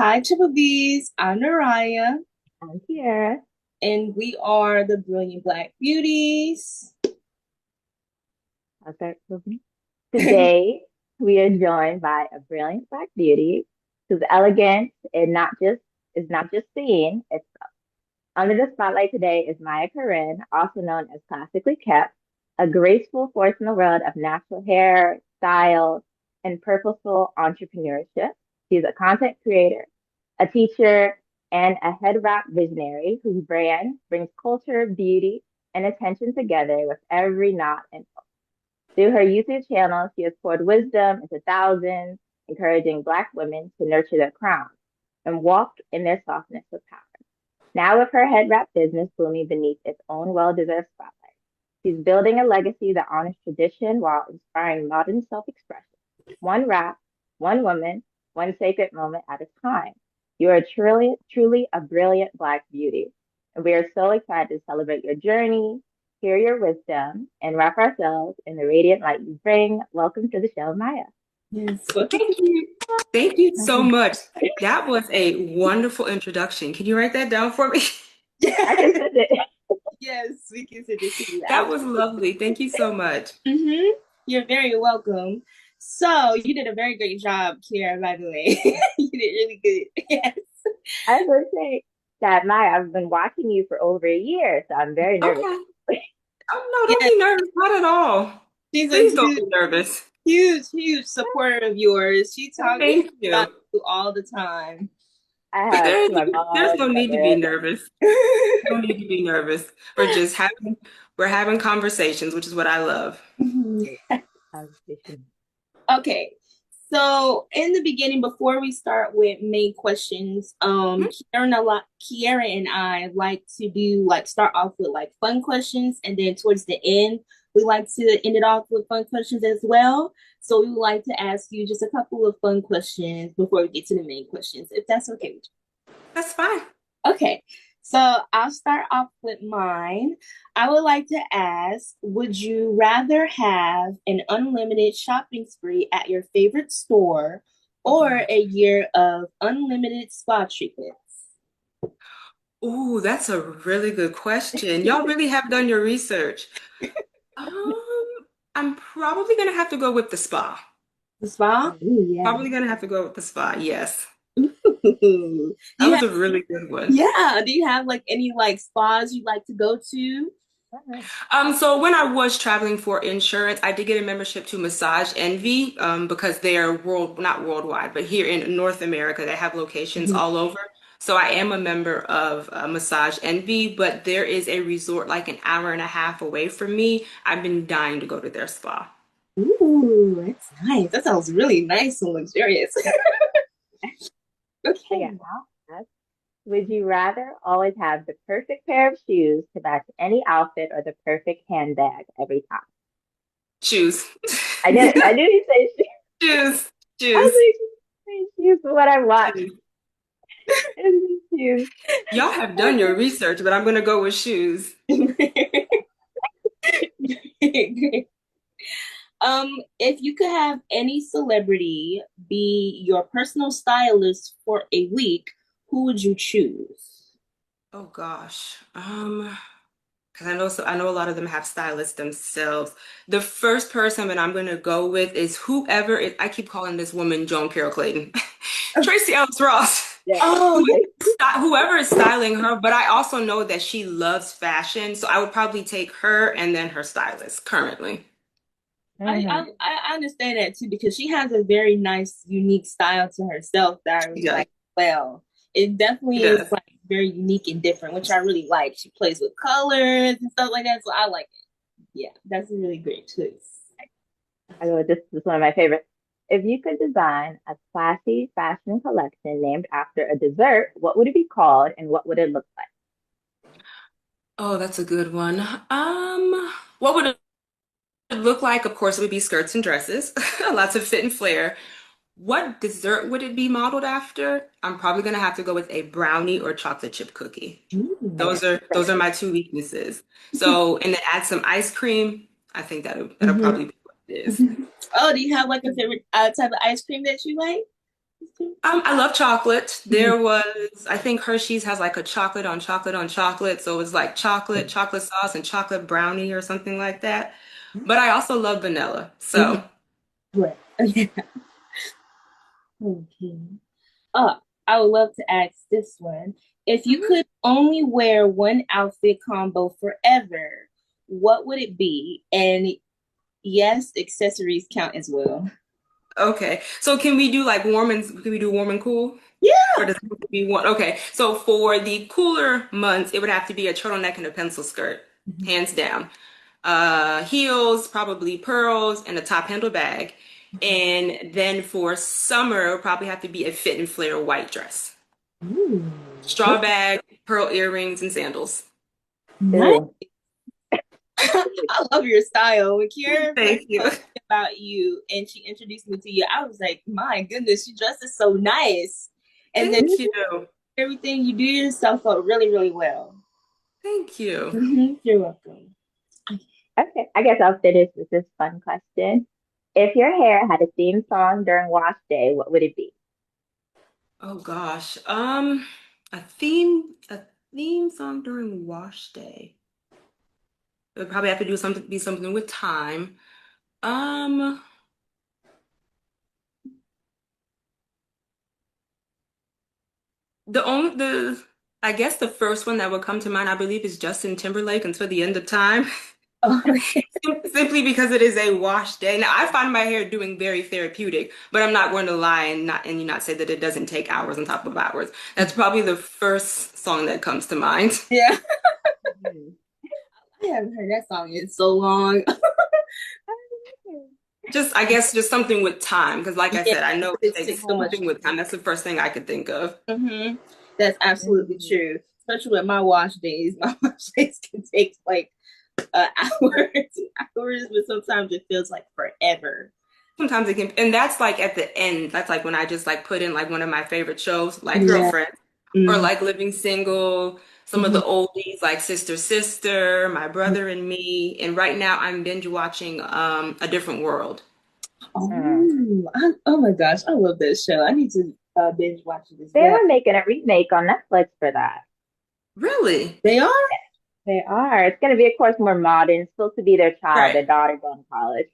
Hi, Triple B's. I'm Naraya, I'm here. and we are the Brilliant Black Beauties. I'll start moving. Today, we are joined by a brilliant Black beauty whose elegance is not just seen. It's under the spotlight today is Mya-Karren, also known as Classically Kept, a graceful force in the world of natural hair, style, and purposeful entrepreneurship. She's a content creator, a teacher, and a head wrap visionary whose brand brings culture, beauty, and attention together with every knot and through her YouTube channel, she has poured wisdom into thousands, encouraging Black women to nurture their crowns and walk in their softness with power. Now, with her head wrap business blooming beneath its own well deserved spotlight, she's building a legacy that honors tradition while inspiring modern self expression. One wrap, one woman, one sacred moment at a time. You are truly a brilliant Black beauty. And we are so excited to celebrate your journey, hear your wisdom, and wrap ourselves in the radiant light you bring. Welcome to the show, Maya. Yes, welcome Thank you. Thank you so much. That was a wonderful introduction. Can you write that down for me? I can send it. Yes, we can send it to you. That was lovely. Thank you so much. You're very welcome. So, you did a very great job, Kiara, by the way. You did really good. Yes. I would say that Maya, I've been watching you for over a year, so I'm very nervous. Okay. Oh, no, don't Yes, be nervous. Not at all. she's a Please don't huge, be nervous. huge supporter of yours. She talks Thank about you. you all the time. I But have to my there's mom, no my need to be grandma. nervous. No need to be nervous. We're having conversations, which is what I love. Okay. So in the beginning, before we start with main questions, Kiara and I like to do like start off with like fun questions, and then towards the end, we like to end it off with fun questions as well. So we would like to ask you just a couple of fun questions before we get to the main questions, if that's okay with That's fine. you. Okay. So I'll start off with mine. I would like to ask, would you rather have an unlimited shopping spree at your favorite store or a year of unlimited spa treatments? Ooh, that's a really good question. Y'all really have done your research. Um, I'm probably gonna have to go with the spa. The spa? Ooh, yeah. Probably gonna have to go with the spa. Yes, Do that you was have, a really good one. yeah, do you have like any like spas you like to go to? So when I was traveling for insurance, I did get a membership to Massage Envy, because they are not worldwide, but here in North America, they have locations Mhm. all over. So I am a member of Massage Envy, but there is a resort like an hour and a half away from me. I've been dying to go to their spa. Ooh, that's nice. That sounds really nice and luxurious. Okay, Okay. I'll ask, would you rather always have the perfect pair of shoes to match any outfit or the perfect handbag every time? Shoes. I knew you say shoes. Shoes. I was Shoes. like, shoes for what I want Shoes. is shoes. Y'all have done your research, but I'm gonna go with shoes. If you could have any celebrity be your personal stylist for a week, who would you choose? Oh gosh. Because I know a lot of them have stylists themselves. The first person that I'm gonna go with is whoever is, I keep calling this woman Joan Carol Clayton. Tracy Ellis Ross. Yeah. Oh, Whoever is styling her, but I also know that she loves fashion, so I would probably take her and then her stylist currently. I, Hmm. I I understand that too because she has a very nice, unique style to herself that I She really does. like. Well, it She definitely is does. like very unique and different, which I really like. She plays with colors and stuff like that, so I like it. Yeah, that's a really great choice. I go, this is one of my favorites. If you could design a classy fashion collection named after a dessert, what would it be called and what would it look like? Oh, that's a good one. What would it look like? Of course, it would be skirts and dresses, lots of fit and flare. What dessert would it be modeled after? I'm probably gonna have to go with a brownie or chocolate chip cookie. Ooh. Those are my two weaknesses. So, and then add some ice cream. I think that'll Mhm. probably be what it is. Oh, do you have like a favorite type of ice cream that you like? I love chocolate. Mhm. There was, I think Hershey's has like a chocolate on chocolate on chocolate. So it was like chocolate, chocolate sauce, and chocolate brownie or something like that. But I also love vanilla. Mhm. So, Right. Okay. Uh, I would love to ask this one. If you mhm. could only wear one outfit combo forever, what would it be? And yes, accessories count as well. Okay. So can we do warm and cool? Or Yeah. does it have to be one? Okay. So for the cooler months, it would have to be a turtleneck and a pencil skirt, hands down. Heels, probably pearls, and a top handle bag. And then for summer, it would probably have to be a fit and flare white dress. Ooh. Straw bag, pearl earrings, and sandals. Nice. Ooh. I love your style. When Kiara first Thank you. told me about you and she introduced me to you, I was like, my goodness, she dresses so nice. And then Thank you. everything you do yourself felt really, really well. Thank you. You're welcome. Okay, I guess I'll finish with this fun question. If your hair had a theme song during wash day, what would it be? Oh gosh. A theme song during wash day. It would probably have to be something with time. Um, the I guess the first one that would come to mind, I believe, is Justin Timberlake Until the End of Time. Oh, Simply because it is a wash day. Now, I find my hair doing very therapeutic, but I'm not going to lie and not say that it doesn't take hours on top of hours. That's probably the first song that comes to mind. yeah. Mhm. I haven't heard that song in so long. Just, I guess, just something with time, because like I Yeah, said, I know it it takes takes so much. something with time. That's the first thing I could think of. That's absolutely Mhm. true. Especially with my wash days. My wash days can take like hours, 2 hours, but sometimes it feels like forever. Sometimes it can, and that's like at the end. That's like when I just like put in like one of my favorite shows, like Yeah. Girlfriend, or Mm-hmm. like Living Single, some of the oldies like Sister Sister, My Brother and Me, and right now I'm binge watching A Different World. Mm. Oh my gosh, I love this show. I need to binge watch it as They well. are making a remake on Netflix for that. Really? They are? They are. It's going to be, of course, more modern. It's supposed to be their child, Right. their daughter going to college.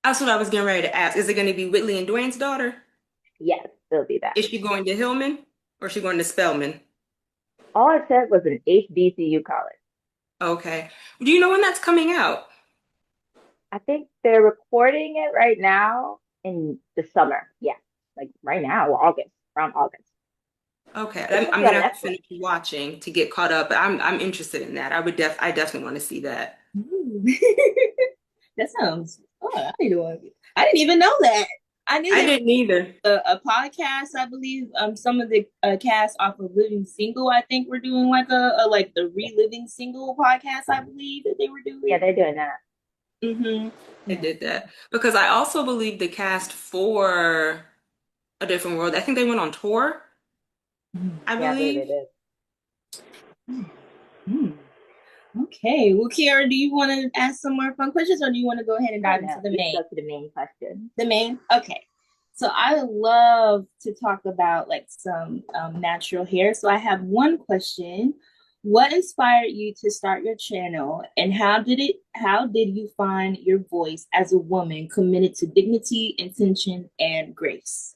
That's what I was getting ready to ask. Is it going to be Whitley and Dwayne's daughter? Yes, they'll be that. Is she going to Hillman or is she going to Spelman? All it said was an HBCU college. Okay. Do you know when that's coming out? I think they're recording it right now in the summer. Yeah, like right now, August, around August. Okay, It's I'm gonna be gonna on have to Netflix. finish watching to get caught up, but I'm interested in that. I definitely want to see that. Ooh. That sounds. Oh, I didn't even know that. I knew I there didn't either. was a podcast. I believe some of the cast off of Living Single. I think we're doing like a like the reliving single podcast. I believe that they were Yeah, doing. they're doing that. Mm-hmm. I Yeah. did that because I also believe the cast for A Different World. I think they went on tour, I Yeah, I believe believe. it is. Mm-hmm. Okay. Well, Kiara, do you want to ask some more fun questions, or do you want to go ahead and Oh dive into no, the you can main? go to the main question. The main. Okay. So I love to talk about like some natural hair. So I have one question. What inspired you to start your channel, and how did you find your voice as a woman committed to dignity, intention, and grace?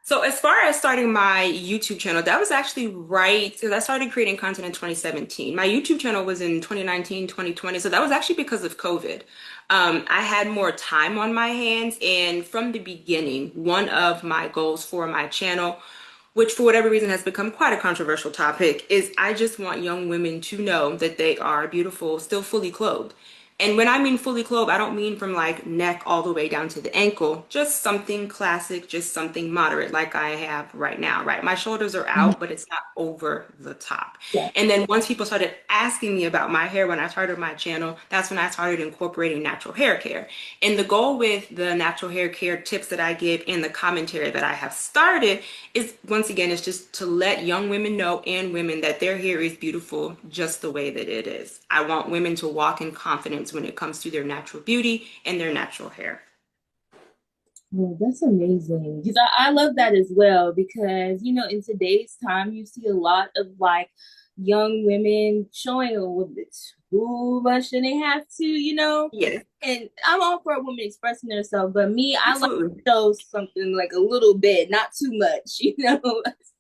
So as far as starting my YouTube channel, that was actually right because I started creating content in 2017. My YouTube channel was in 2019, 2020. So that was actually because of COVID. I had more time on my hands, and from the beginning, one of my goals for my channel, which for whatever reason has become quite a controversial topic, is I just want young women to know that they are beautiful, still fully clothed. And when I mean fully clothed, I don't mean from like neck all the way down to the ankle, just something classic, just something moderate like I have right now, right? My shoulders are Mhm. out, but it's not over the top. Yeah. And then once people started asking me about my hair when I started my channel, that's when I started incorporating natural hair care. And the goal with the natural hair care tips that I give and the commentary that I have started is once again, it's just to let young women know and women that their hair is beautiful just the way that it is. I want women to walk in confidence when it comes to their natural beauty and their natural hair. Oh, that's amazing. Because I love that as well. Because, in today's time, you see a lot of like young women showing a little bit too much than they have to. Yes, And I'm all for a woman expressing herself, but me, I like absolutely. to show something like a little bit, not too much.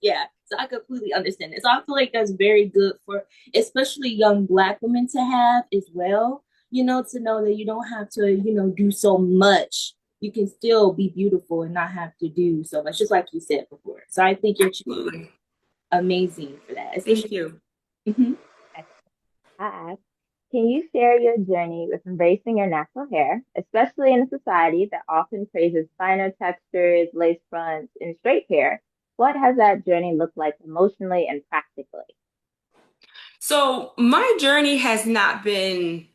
Yeah. So I completely understand it. So I feel like that's very good for especially young Black women to have as well, to know that you don't have to, do so much. You can still be beautiful and not have to do so much, just like you said before. So I think you're Absolutely. amazing for that, especially. Thank you. Mhm. I asked, can you share your journey with embracing your natural hair, especially in a society that often praises finer textures, lace fronts, and straight hair? What has that journey looked like emotionally and practically? So my journey has not been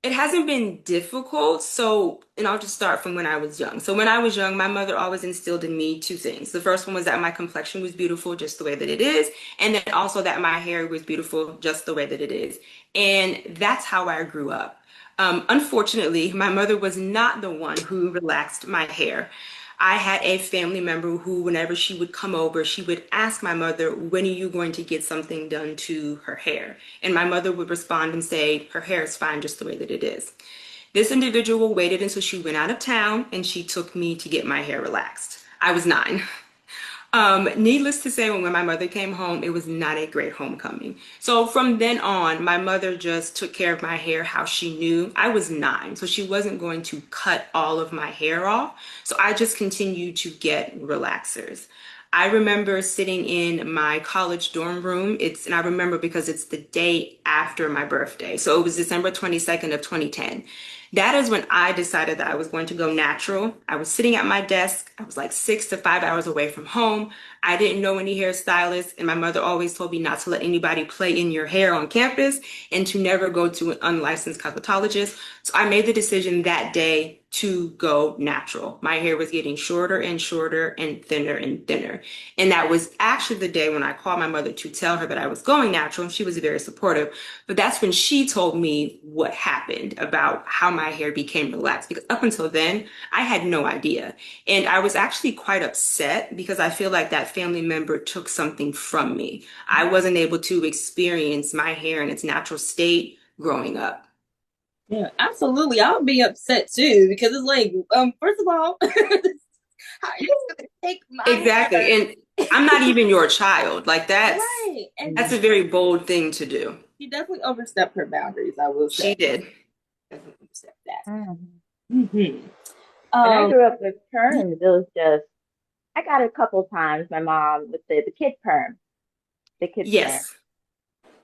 it hasn't been difficult. So, and I'll just start from when I was young. So, when I was young, my mother always instilled in me two things. The first one was that my complexion was beautiful just the way that it is, and then also that my hair was beautiful just the way that it is. And that's how I grew up. Unfortunately, my mother was not the one who relaxed my hair. I had a family member who, whenever she would come over, she would ask my mother, when are you going to get something done to her hair? And my mother would respond and say, her hair is fine just the way that it is. This individual waited until she went out of town and she took me to get my hair relaxed. I was 9. Needless to say, when my mother came home, it was not a great homecoming. So from then on, my mother just took care of my hair how she knew. I was 9, so she wasn't going to cut all of my hair off. So I just continued to get relaxers. I remember sitting in my college dorm room. And I remember because it's the day after my birthday. So it was December 22nd of 2010. That is when I decided that I was going to go natural. I was sitting at my desk. I was like 6 to 5 hours away from home. I didn't know any hairstylists, and my mother always told me not to let anybody play in your hair on campus and to never go to an unlicensed cosmetologist. So I made the decision that day to go natural. My hair was getting shorter and shorter and thinner and thinner. And that was actually the day when I called my mother to tell her that I was going natural, and she was very supportive. But that's when she told me what happened about how my hair became relaxed. Because up until then, I had no idea. And I was actually quite upset because I feel like that family member took something from me. I wasn't able to experience my hair in its natural state growing up. Yeah, absolutely. I would be upset too because it's like, first of all, how are you gonna take my Exactly. hair? And I'm not even your child. Like Right. And that's Mhm. a very bold thing to do. she definitely overstepped her boundaries, I will She say. did. Definitely overstepped that. Mhm. Hmm. When I Um, grew up with perms, it was just, I got it a couple times, my mom with the kid perm, the kid perm. Yes.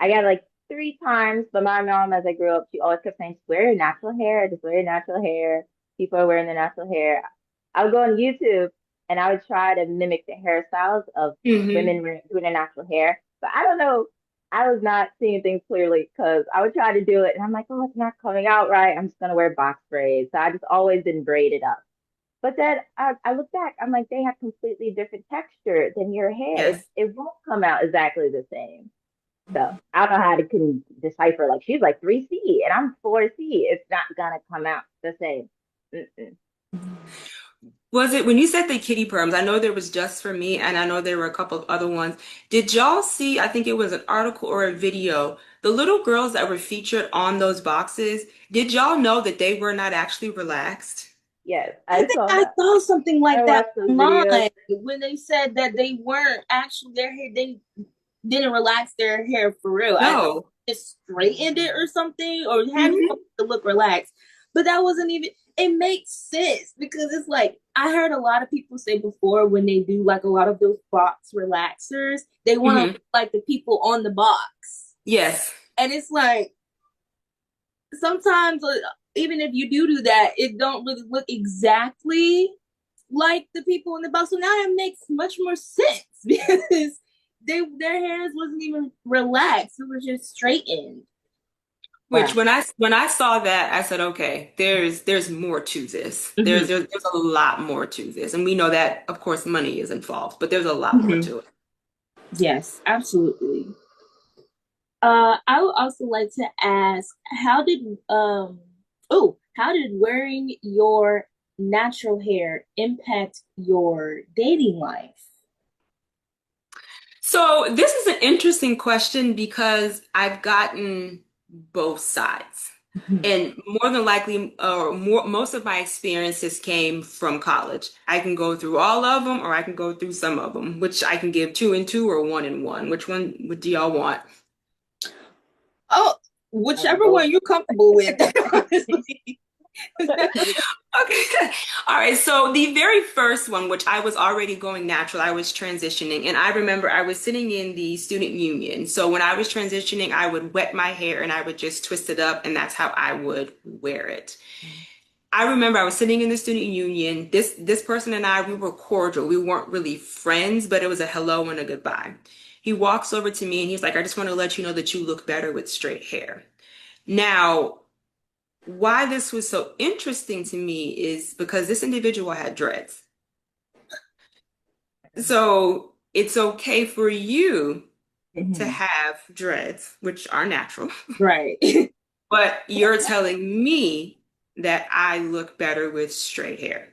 I got like 3 times, but my mom, as I grew up, she always kept saying, just wear your natural hair, just wear your natural hair. People are wearing their natural hair. I would go on YouTube and I would try to mimic the hairstyles of Hmm. women doing their natural hair. But I don't know, I was not seeing things clearly because I would try to do it and I'm like, oh, it's not coming out right. I'm just going to wear box braids. So I just always been braided up. But then I look back, I'm like, they have completely different texture than your hair. Yes. It won't come out exactly the same. So I don't know how to can decipher. Like she's like 3C and I'm 4C. It's not gonna come out the same. Mm-mm. Was it when you said the kitty perms? I know there was Just for Me, and I know there were a couple of other ones. Did y'all see? I think it was an article or a video. The little girls that were featured on those boxes, did y'all know that they were not actually relaxed? Yes, I I think saw I that. saw something I like that watched those videos. online when they said that they weren't actually their hair. They didn't relax their hair for real. I No. just straightened it or something, or had Hmm. to look relaxed. But that wasn't even. It makes sense because it's like I heard a lot of people say before when they do like a lot of those box relaxers, they want to Hmm. look like the people on the box, Yes. and it's like sometimes even if you do that, it don't really look exactly like the people in the box. So now it makes much more sense because their hairs wasn't even relaxed; it was just straightened. Which Wow. when I saw that, I said, okay, there's more to this. Mm-hmm. There's a lot more to this, and we know that, of course, money is involved, but there's a lot more Mm-hmm. to it. Yes, absolutely. I would also like to ask, how did wearing your natural hair impact your dating life? So this is an interesting question because I've gotten both sides. Mhm. And more than likely, or more, most of my experiences came from college. I can go through all of them, or I can go through some of them, which I can give two and two or one and one. Which one would do y'all want? Oh, I want whichever both. one you're comfortable with, honestly. Okay. All right. So the very first one, which I was already going natural, I was transitioning. And I remember I was sitting in the student union. So when I was transitioning, I would wet my hair and I would just twist it up, and that's how I would wear it. I remember I was sitting in the student union. This person and I, we were cordial. We weren't really friends, but it was a hello and a goodbye. He walks over to me and he's like, I just want to let you know that you look better with straight hair. Now, why this was so interesting to me is because this individual had dreads. So it's okay for you to Mhm. have dreads, which are natural, Right. but you're telling me that I look better with straight hair.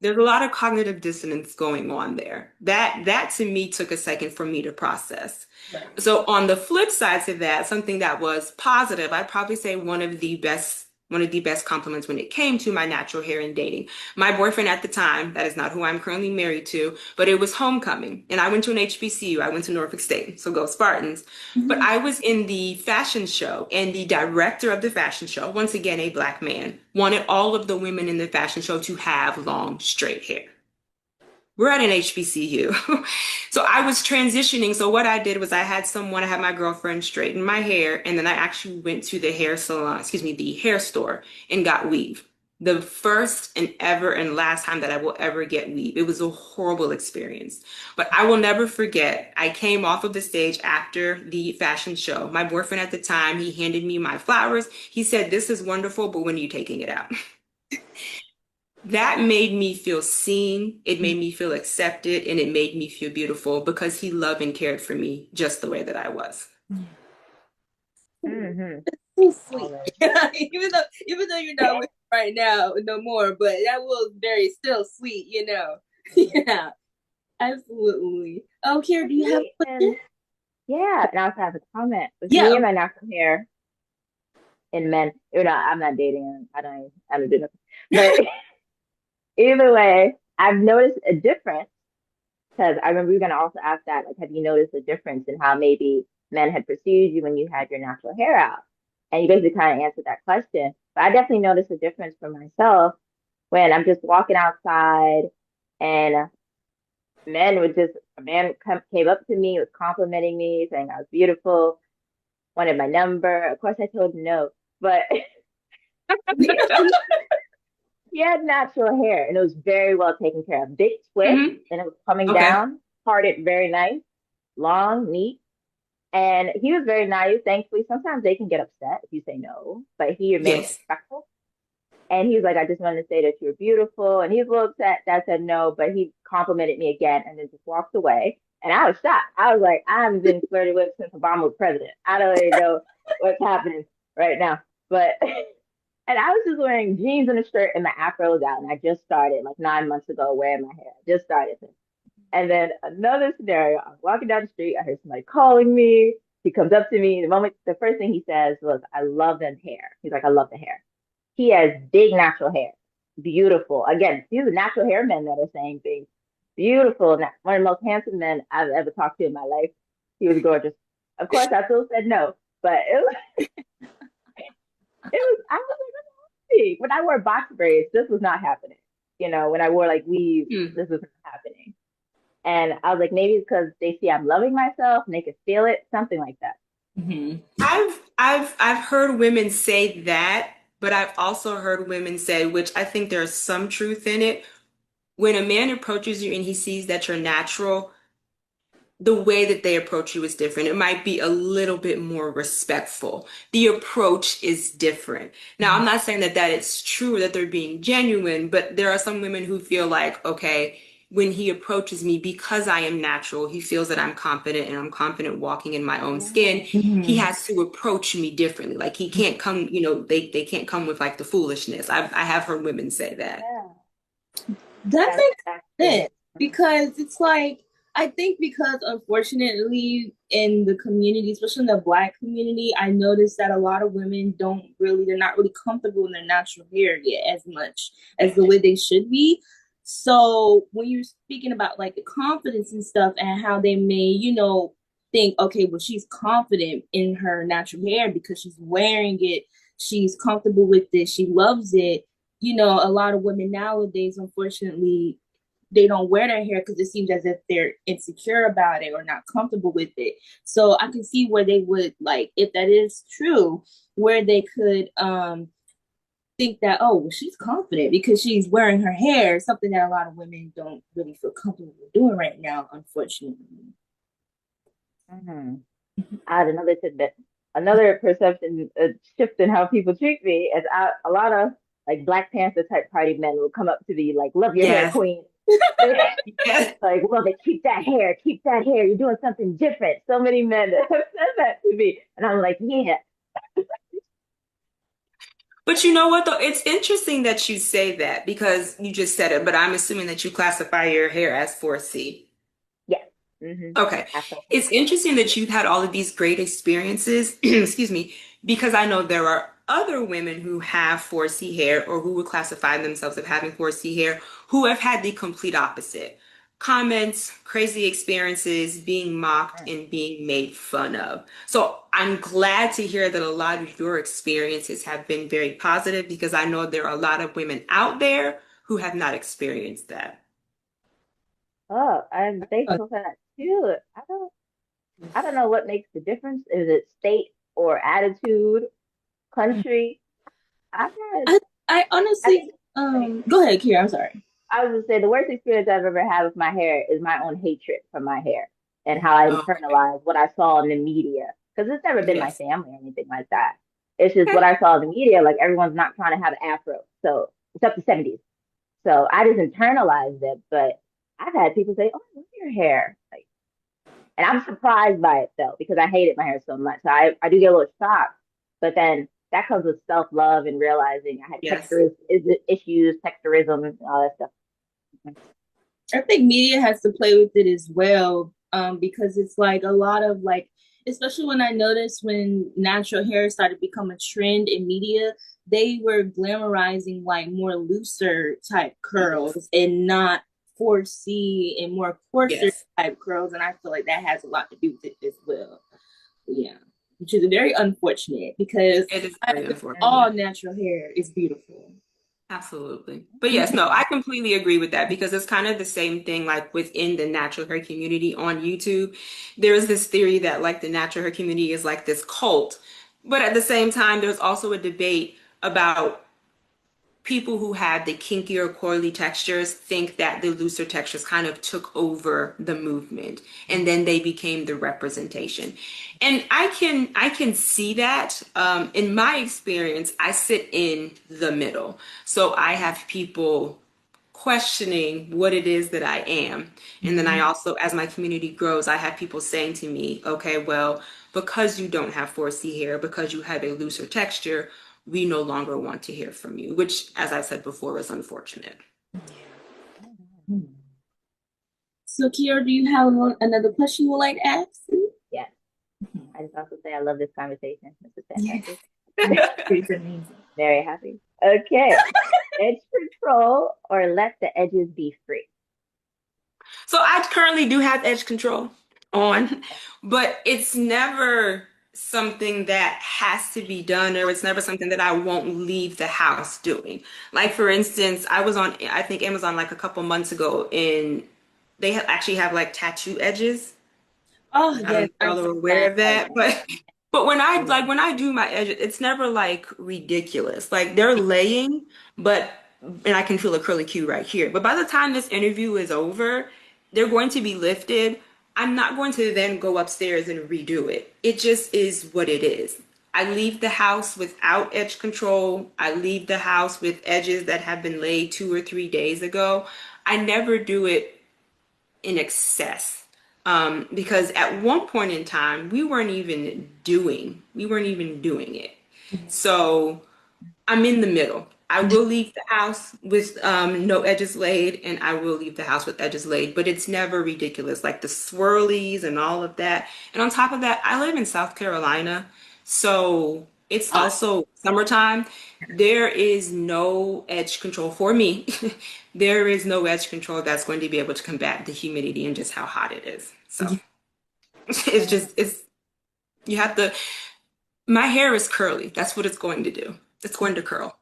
There's a lot of cognitive dissonance going on there. That to me took a second for me to process. Right. So on the flip side to that, something that was positive, I'd probably say one of the best compliments when it came to my natural hair and dating. My boyfriend at the time, that is not who I'm currently married to, but it was homecoming. And I went to an HBCU. I went to Norfolk State. So go Spartans. But Mhm. I was in the fashion show, and the director of the fashion show, once again a black man, wanted all of the women in the fashion show to have long, straight hair. We're at an HBCU. So I was transitioning. So what I did was I had my girlfriend straighten my hair, and then I actually went to the hair salon, excuse me, the hair store and got weave. The first and ever and last time that I will ever get weave. It was a horrible experience. But I will never forget, I came off of the stage after the fashion show. My boyfriend at the time, he handed me my flowers. He said, "This is wonderful, but when are you taking it out?" That made me feel seen, it made me feel accepted, and it made me feel beautiful because he loved and cared for me just the way that I was. Mhm. So All sweet. right. Even though you're not with me right now no more, but that was very still sweet, you know. Yeah, absolutely. Oh, Kira, With do you have me a question? and yeah, and I also have a comment. With Yeah, me and of my natural hair and men, I'm not dating him. I don't do nothing. But either way, I've noticed a difference because I remember you were gonna also ask that, like, have you noticed a difference in how maybe men had perceived you when you had your natural hair out? And you basically kind of answered that question. But I definitely noticed a difference for myself when I'm just walking outside and a man came up to me, was complimenting me, saying I was beautiful, wanted my number. Of course, I told him no, but he had natural hair and it was very well taken care of. Big split Hmm. and it was coming Okay. down, parted very nice, long, neat. And he was very nice. Thankfully, sometimes they can get upset if you say no, but he remained Yes. respectful. And he was like, I just wanted to say that you're beautiful. And he was a little upset that I said no, but he complimented me again and then just walked away. And I was shocked. I was like, I haven't been flirted with since Obama was president. I don't even know what's happening right now. But, and I was just wearing jeans and a shirt and my afro was out. And I just started like 9 months ago wearing my hair. I just started. And then another scenario, I'm walking down the street. I heard somebody calling me. He comes up to me. The first thing he says was, I love them hair. He's like, I love the hair. He has big natural hair. Beautiful. Again, these are natural hair men that are saying things. Beautiful. One of the most handsome men I've ever talked to in my life. He was gorgeous. Of course, I still said no, but I was like, "Hey." When I wore box braids, this was not happening. When I wore like weaves, Hmm. this was not happening. And I was like, maybe it's because they see I'm loving myself and they can feel it, something like that. Mhm. I've heard women say that, but I've also heard women say, which I think there's some truth in it, when a man approaches you and he sees that you're natural, the way that they approach you is different. It might be a little bit more respectful. The approach is different. Now, I'm not saying that it's true that they're being genuine, but there are some women who feel like, okay, when he approaches me, because I am natural, he feels that I'm confident and I'm confident walking in my own skin. He Mhm. has to approach me differently. Like he can't come, they can't come with like the foolishness. I have heard women say that. Yeah. That That's makes actually. sense because it's like I think because unfortunately in the community, especially in the Black community, I noticed that a lot of women they're not really comfortable in their natural hair yet as much as the way they should be. So when you're speaking about like the confidence and stuff and how they may, think, okay, well, she's confident in her natural hair because she's wearing it, she's comfortable with it, she loves it. A lot of women nowadays, unfortunately, they don't wear their hair because it seems as if they're insecure about it or not comfortable with it. So I can see where they would like, if that is true, where they could think that, oh, well, she's confident because she's wearing her hair, something that a lot of women don't really feel comfortable doing right now, unfortunately. Hmm. I had another tidbit, another perception shift in how people treat me is a lot of like Black Panther type party men will come up to me like, "Love your hair, Yes. queen." Yes. Like, well, they keep that hair, keep that hair. You're doing something different. So many men that have said that to me, and I'm like, yeah, But you know what though? It's interesting that you say that because you just said it, but I'm assuming that you classify your hair as 4C. yes, mm-hmm, Okay. absolutely. It's interesting that you've had all of these great experiences, excuse me, because I know there are other women who have 4C hair or who would classify themselves as having 4C hair who have had the complete opposite. Comments, crazy experiences, being mocked Mm. and being made fun of. So I'm glad to hear that a lot of your experiences have been very positive because I know there are a lot of women out there who have not experienced that. Oh, I'm thankful for that too. I don't know what makes the difference. Is it state or attitude, country? I've had, I, I I honestly, think, like, go ahead, Kira. I'm sorry. I was gonna say the worst experience I've ever had with my hair is my own hatred for my hair and how I Oh, internalized what I saw in the media. Because it's never been my yes. family or anything like that. It's just what Okay. I saw in the media. Like everyone's not trying to have an afro. So it's up to 70s. So I just internalized it. But I've had people say, "Oh, I love your hair." Like, and I'm surprised by it though, because I hated my hair so much. So I do get a little shocked. But then that comes with self love and realizing I had Yes. texture issues, texturism, and all that stuff. I think media has to play with it as well, because it's like a lot of like, especially when I noticed when natural hair started to become a trend in media, they were glamorizing like more looser type curls and not 4C and more coarser Yes. type curls, and I feel like that has a lot to do with it as well. Yeah, which is very unfortunate because It is I very think unfortunate. all natural hair is beautiful. Absolutely. But yes, no, I completely agree with that because it's kind of the same thing like within the natural hair community on YouTube. There is this theory that like the natural hair community is like this cult. But at the same time, there's also a debate about people who had the kinkier coily textures think that the looser textures kind of took over the movement and then they became the representation, and I can see that. In my experience, I sit in the middle, so I have people questioning what it is that I am. And then I Mhm. also, as my community grows, I have people saying to me, okay, well, because you don't have 4C hair, because you have a looser texture, we no longer want to hear from you, which, as I said before, is unfortunate. So, Kiara, do you have another question you would like to ask? Yes. I just also say I love this conversation. This is Yes, fantastic. it's amazing. Very happy. Okay. Edge control or let the edges be free. So I currently do have edge control on, but it's never something that has to be done, or it's never something that I won't leave the house doing. Like for instance, I was on, I think Amazon like a couple months ago, and they actually have like tattoo edges. Oh, I don't know yes, if I y'all are see aware that. of that, but when I Mhm. when I do my edges, it's never like ridiculous. Like they're laying, but and I can feel a curly cue right here. But by the time this interview is over, they're going to be lifted. I'm not going to then go upstairs and redo it. It just is what it is. I leave the house without edge control. I leave the house with edges that have been laid 2 or 3 days ago. I never do it in excess. Because at one point in time, we weren't even doing it. So I'm in the middle. I will leave the house with no edges laid, and I will leave the house with edges laid, but it's never ridiculous, like the swirlies and all of that. And on top of that, I live in South Carolina, so it's Hot. also summertime. There is no edge control for me. There is no edge control that's going to be able to combat the humidity and just how hot it is. So it's, you have to, my hair is curly. That's what it's going to do. It's going to curl.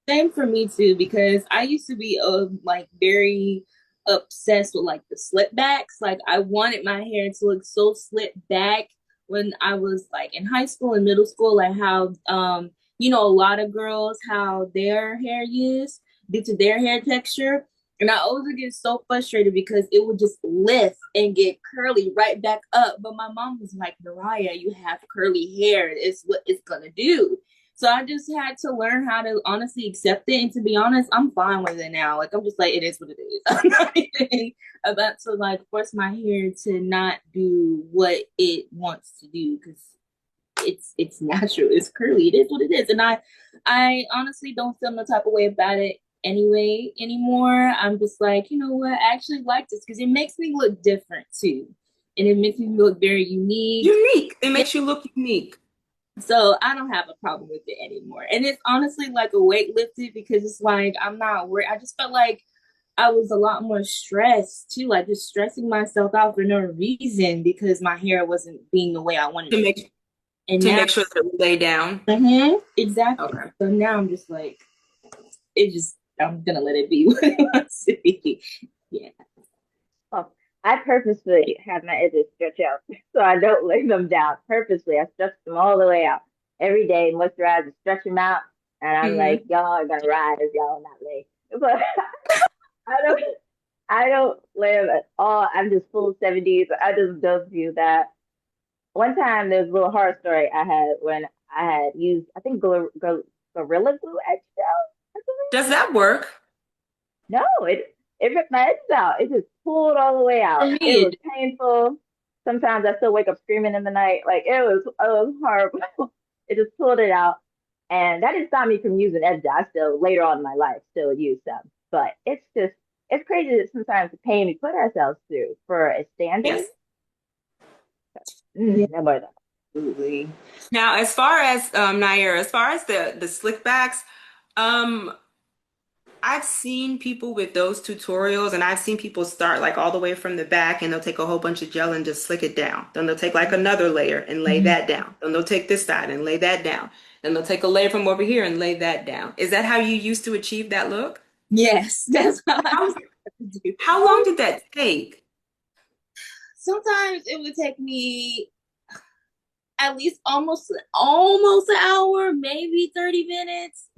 Same for me too, because I used to be like very obsessed with like the slip backs. Like I wanted my hair to look so slick back when I was like in high school and middle school, like how a lot of girls how their hair is due to their hair texture. And I always would get so frustrated because it would just lift and get curly right back up. But my mom was like, Mariah, you have curly hair. It's what it's gonna do. So I just had to learn how to honestly accept it. And to be honest, I'm fine with it now. Like I'm just like, it is what it is. I'm not even about to like force my hair to not do what it wants to do because it's natural. It's curly. It is what it is. And I honestly don't feel no type of way about it anyway anymore. I'm just like, you know what? I actually like this because it makes me look different too. And it makes me look very unique. Unique. It makes you look unique. So I don't have a problem with it anymore. And it's honestly like a weight lifted because it's like I'm not worried. I just felt like I was a lot more stressed too, like just stressing myself out for no reason because my hair wasn't being the way I wanted To it. make And to now, make sure that we lay down. exactly. Okay. So now I'm just like, I'm gonna let it be what it wants to be. Yeah. Oh, I purposely have my edges stretch out so I don't lay them down. Purposely, I stretch them all the way out every day, moisturize and stretch them out. And I'm Hmm. like, y'all are gonna rise, y'all not lay. But I don't, I don't lay them at all. I'm just full 70s. I just don't do that. One time, there's a little horror story I had when I had used, I think, Gorilla Glue eggshell. Does that work? No, it ripped my edges out. It just pulled all the way For out. me, It was painful. Sometimes I still wake up screaming in the night. Like it was horrible. It just pulled it out, and that didn't stop me from using edge. I still later on in my life still use them, but it's crazy that sometimes the pain we put ourselves through for a standard. Yes. yeah, No more than absolutely. Now, as far as Nair, as far as the slick backs, um, I've seen people with those tutorials, and I've seen people start like all the way from the back, and they'll take a whole bunch of gel and just slick it down. Then they'll take like another layer and lay Mhm. that down. Then they'll take this side and lay that down. Then they'll take a layer from over here and lay that down. Is that how you used to achieve that look? Yes, that's what I How do. how long did that take? Sometimes it would take me at least almost an hour, maybe 30 minutes.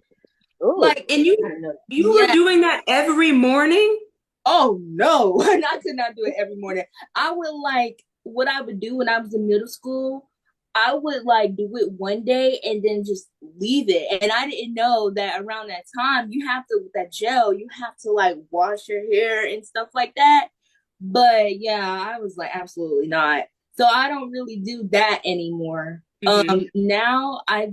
ooh, Like, And I don't know. you were yeah. doing that every morning? Oh no, I could not do it every morning. I would like what I would do when I was in middle school. I would like do it one day and then just leave it. And I didn't know that around that time you have to with that gel, you have to like wash your hair and stuff like that. But yeah, I was like absolutely not. So I don't really do that anymore. Hmm. Now I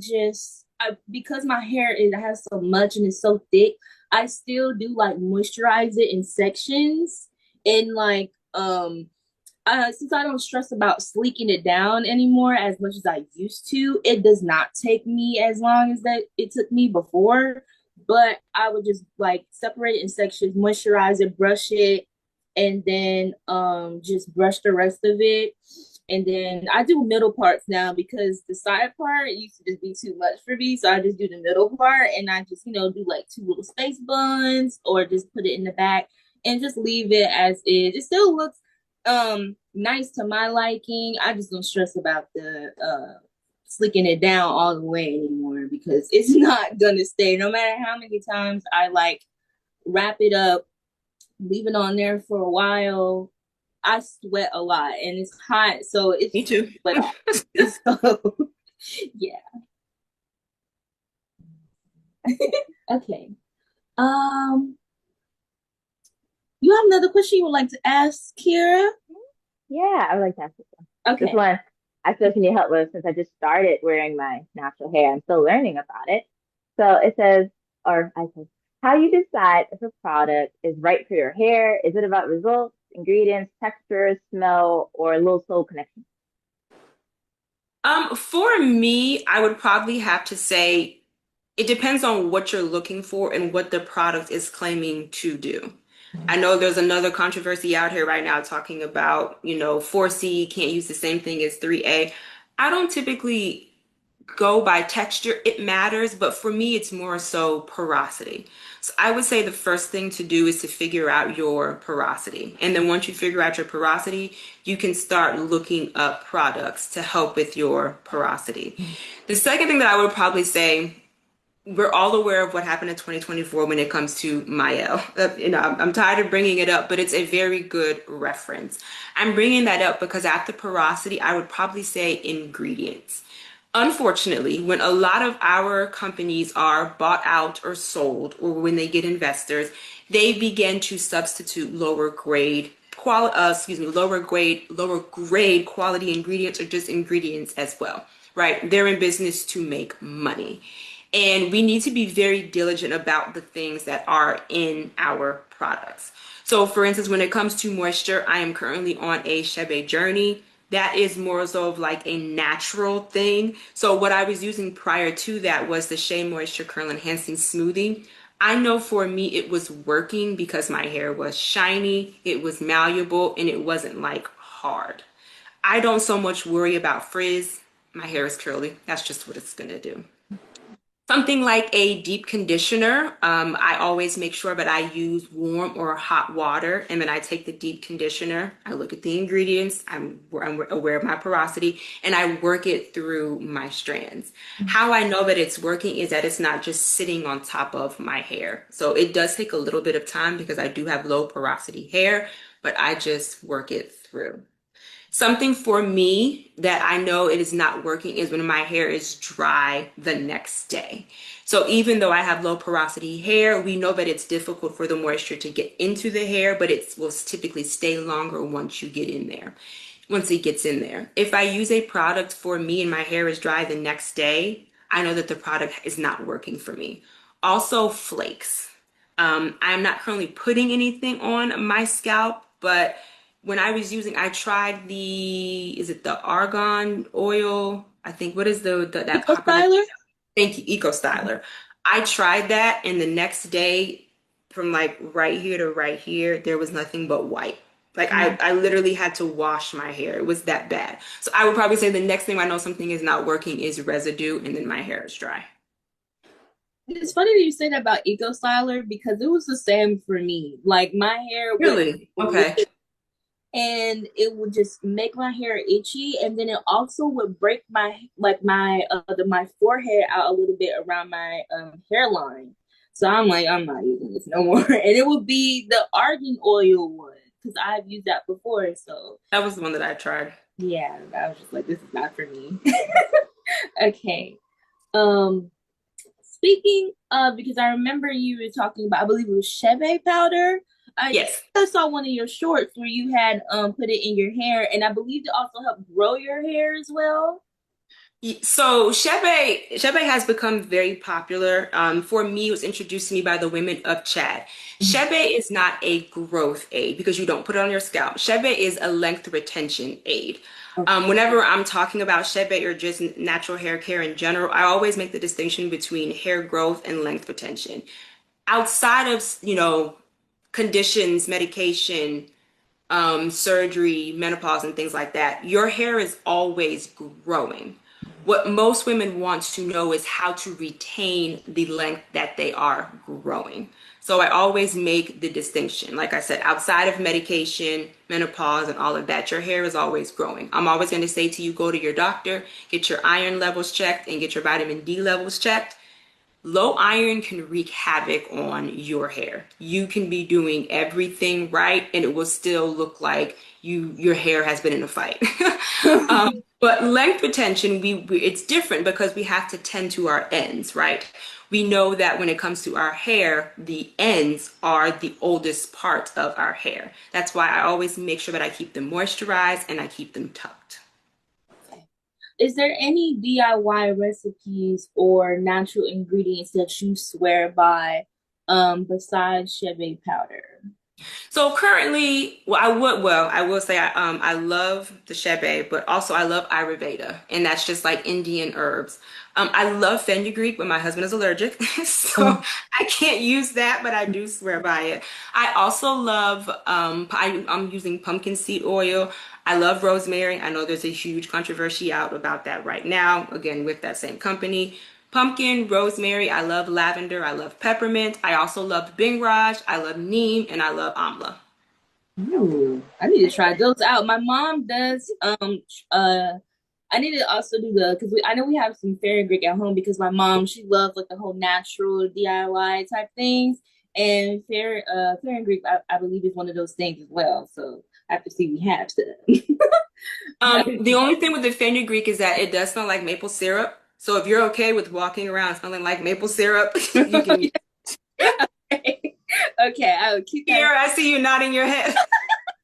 because my hair it has so much and it's so thick. I still do like moisturize it in sections and like since I don't stress about sleeking it down anymore as much as I used to, it does not take me as long as that it took me before. But I would just like separate it in sections, moisturize it, brush it, and then just brush the rest of it. And then I do middle parts now because the side part used to just be too much for me. So I just do the middle part and I just, do like two little space buns or just put it in the back and just leave it as is. It still looks nice to my liking. I just don't stress about the slicking it down all the way anymore because it's not gonna stay no matter how many times I like wrap it up, leave it on there for a while. I sweat a lot and it's hot, so it's Me too. sweat off. So yeah. Okay. Um You have another question you would like to ask, Kira? Yeah, I would like to ask this one. This Okay. one I still need help with since I just started wearing my natural hair. I'm still learning about it. So it says, or I said, how you decide if a product is right for your hair? Is it about results, ingredients, texture, smell, or a little soul connection? For me, I would probably have to say it depends on what you're looking for and what the product is claiming to do. I know there's another controversy out here right now talking about, 4C can't use the same thing as 3A. I don't typically go by texture. It matters, but for me, it's more so porosity. So I would say the first thing to do is to figure out your porosity. And then once you figure out your porosity, you can start looking up products to help with your porosity. The second thing that I would probably say, we're all aware of what happened in 2024 when it comes to Mael. I'm tired of bringing it up, but it's a very good reference. I'm bringing that up because after porosity, I would probably say ingredients. Unfortunately, when a lot of our companies are bought out or sold, or when they get investors, they begin to substitute lower grade quality ingredients or just ingredients as well, right? They're in business to make money. And we need to be very diligent about the things that are in our products. So, for instance, when it comes to moisture, I am currently on a Shebe journey. That is more so of like a natural thing. So, what I was using prior to that was the Shea Moisture Curl Enhancing Smoothie. I know for me it was working because my hair was shiny, it was malleable, and it wasn't like hard. I don't so much worry about frizz. My hair is curly. That's just what it's gonna do. Something like a deep conditioner. I always make sure that I use warm or hot water, and then I take the deep conditioner. I look at the ingredients. I'm aware of my porosity, and I work it through my strands. How I know that it's working is that it's not just sitting on top of my hair. So it does take a little bit of time because I do have low porosity hair, but I just work it through. Something for me that I know it is not working is when my hair is dry the next day. So even though I have low porosity hair, we know that it's difficult for the moisture to get into the hair, but it will typically stay longer once you get in there. Once it gets in there. If I use a product for me and my hair is dry the next day, I know that the product is not working for me. Also, flakes. I'm not currently putting anything on my scalp, but when I was using, I tried is it the argan oil? I think, what is that Eco popular? styler? Thank you, Eco Styler. I tried that, and the next day, from like right here to right here, there was nothing but white. Like I literally had to wash my hair. It was that bad. So I would probably say the next thing I know something is not working is residue, and then my hair is dry. It's funny that you say that about Eco Styler because it was the same for me. Like my hair would Really? Okay. and it would just make my hair itchy, and then it also would break my forehead out a little bit around my hairline. So I'm like, I'm not using this no more. And it would be the argan oil one because I've used that before. So That was the one that I tried. yeah, I was just like, this is not for me. Okay. Um, Speaking of, because I remember you were talking about, I believe it was Cheve powder. I Yes. saw one of your shorts where you had put it in your hair, and I believe it also helped grow your hair as well. So Shebe has become very popular. For me, it was introduced to me by the women of Chad. Shebe is not a growth aid because you don't put it on your scalp. Shebe is a length retention aid. Whenever I'm talking about Shebe or just natural hair care in general, I always make the distinction between hair growth and length retention. Outside of, conditions, medication, surgery, menopause, and things like that, your hair is always growing. What most women want to know is how to retain the length that they are growing. So I always make the distinction. Like I said, outside of medication, menopause, and all of that, your hair is always growing. I'm always going to say to you, go to your doctor, get your iron levels checked, and get your vitamin D levels checked. Low iron can wreak havoc on your hair. You can be doing everything right and it will still look like your hair has been in a fight. But length retention, it's different because we have to tend to our ends, right? We know that when it comes to our hair, the ends are the oldest part of our hair. That's why I always make sure that I keep them moisturized and I keep them tucked. Is there any DIY recipes or natural ingredients that you swear by besides shea powder? So currently, I will say I love the shebe, but also I love Ayurveda, and that's just like Indian herbs. I love fenugreek, but my husband is allergic, so Oh, I can't use that, but I do swear by it. I also love I'm using pumpkin seed oil. I love rosemary. I know there's a huge controversy out about that right now, again with that same company. Pumpkin, rosemary, I love lavender, I love peppermint. I also love Bing Raj, I love neem, and I love amla. Oh, ooh, I need to try those out. My mom does uh I need to also do the because I know we have some fenugreek at home because my mom she loves like the whole natural DIY type things and fenugreek I believe is one of those things as well. So I have to see we have some. The only thing with the fenugreek is that it does smell like maple syrup. So if you're okay with walking around smelling like maple syrup, you can use Okay, okay, I will keep that. here. I see you nodding your head.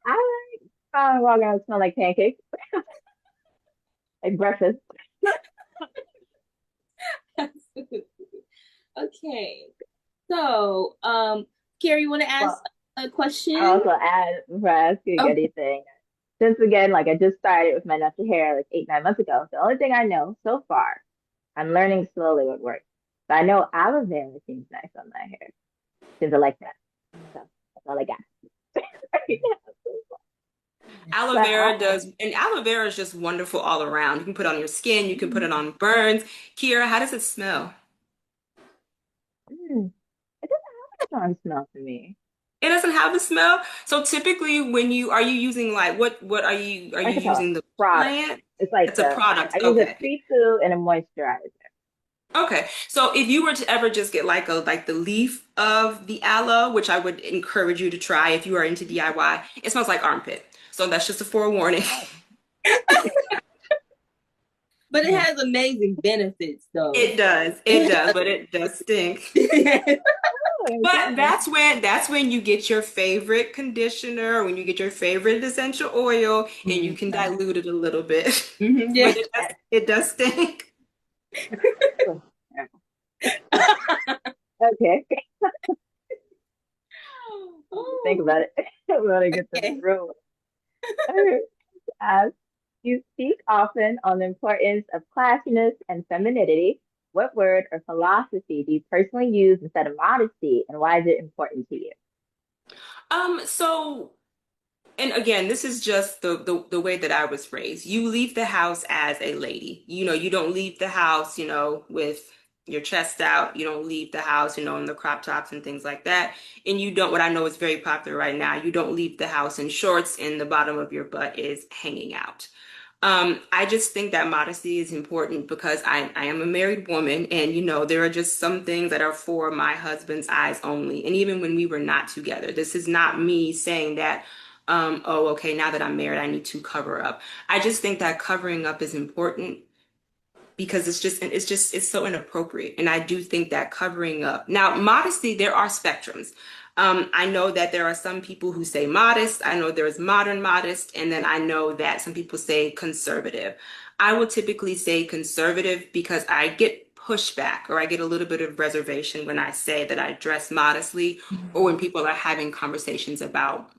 I like walking around smell like pancakes, like breakfast. Okay, so Carrie, you want to ask Well, a I question? also add before I ask you Oh, anything. Since again, like I just started with my natural hair like 8, 9 months ago. The only thing I know so far, I'm learning slowly what works. But I know aloe vera seems nice on my hair since I like that. So that's all I got. Aloe But vera does, and aloe vera is just wonderful all around. You can put it on your skin, you can put it on burns. Kira, how does it smell? it doesn't have a strong smell to me. It doesn't have a smell. So typically when you are you using like what are you Like a using the product. plant? It's like It's a I product. use a Okay. pre-poo and a moisturizer. Okay. So if you were to ever just get like the leaf of the aloe, which I would encourage you to try if you are into DIY, it smells like armpit. So that's just a forewarning. Oh, but it mhm. has amazing benefits though. It does, but it does stink. Oh, But okay. that's when you get your favorite conditioner, when you get your favorite essential oil, and you can Mhm. dilute it a little bit. Yeah. But it does stink. Okay. Think Oh, about it. When I get to the okay. room. As you speak often on the importance of classiness and femininity, what word or philosophy do you personally use instead of modesty, and why is it important to you? So and again, this is just the way that I was raised. You leave the house as a lady. You know, you don't leave the house, with your chest out. You don't leave the house, in the crop tops and things like that. And you don't, what I know is very popular right now, you don't leave the house in shorts and the bottom of your butt is hanging out. I just think that modesty is important because I am a married woman and there are just some things that are for my husband's eyes only. And even when we were not together, this is not me saying that, oh, okay, now that I'm married, I need to cover up. I just think that covering up is important because it's so inappropriate. And I do think that covering up. Now, modesty, there are spectrums. I know that there are some people who say modest. I know there is modern modest, and then I know that some people say conservative. I will typically say conservative because I get pushback or I get a little bit of reservation when I say that I dress modestly or when people are having conversations about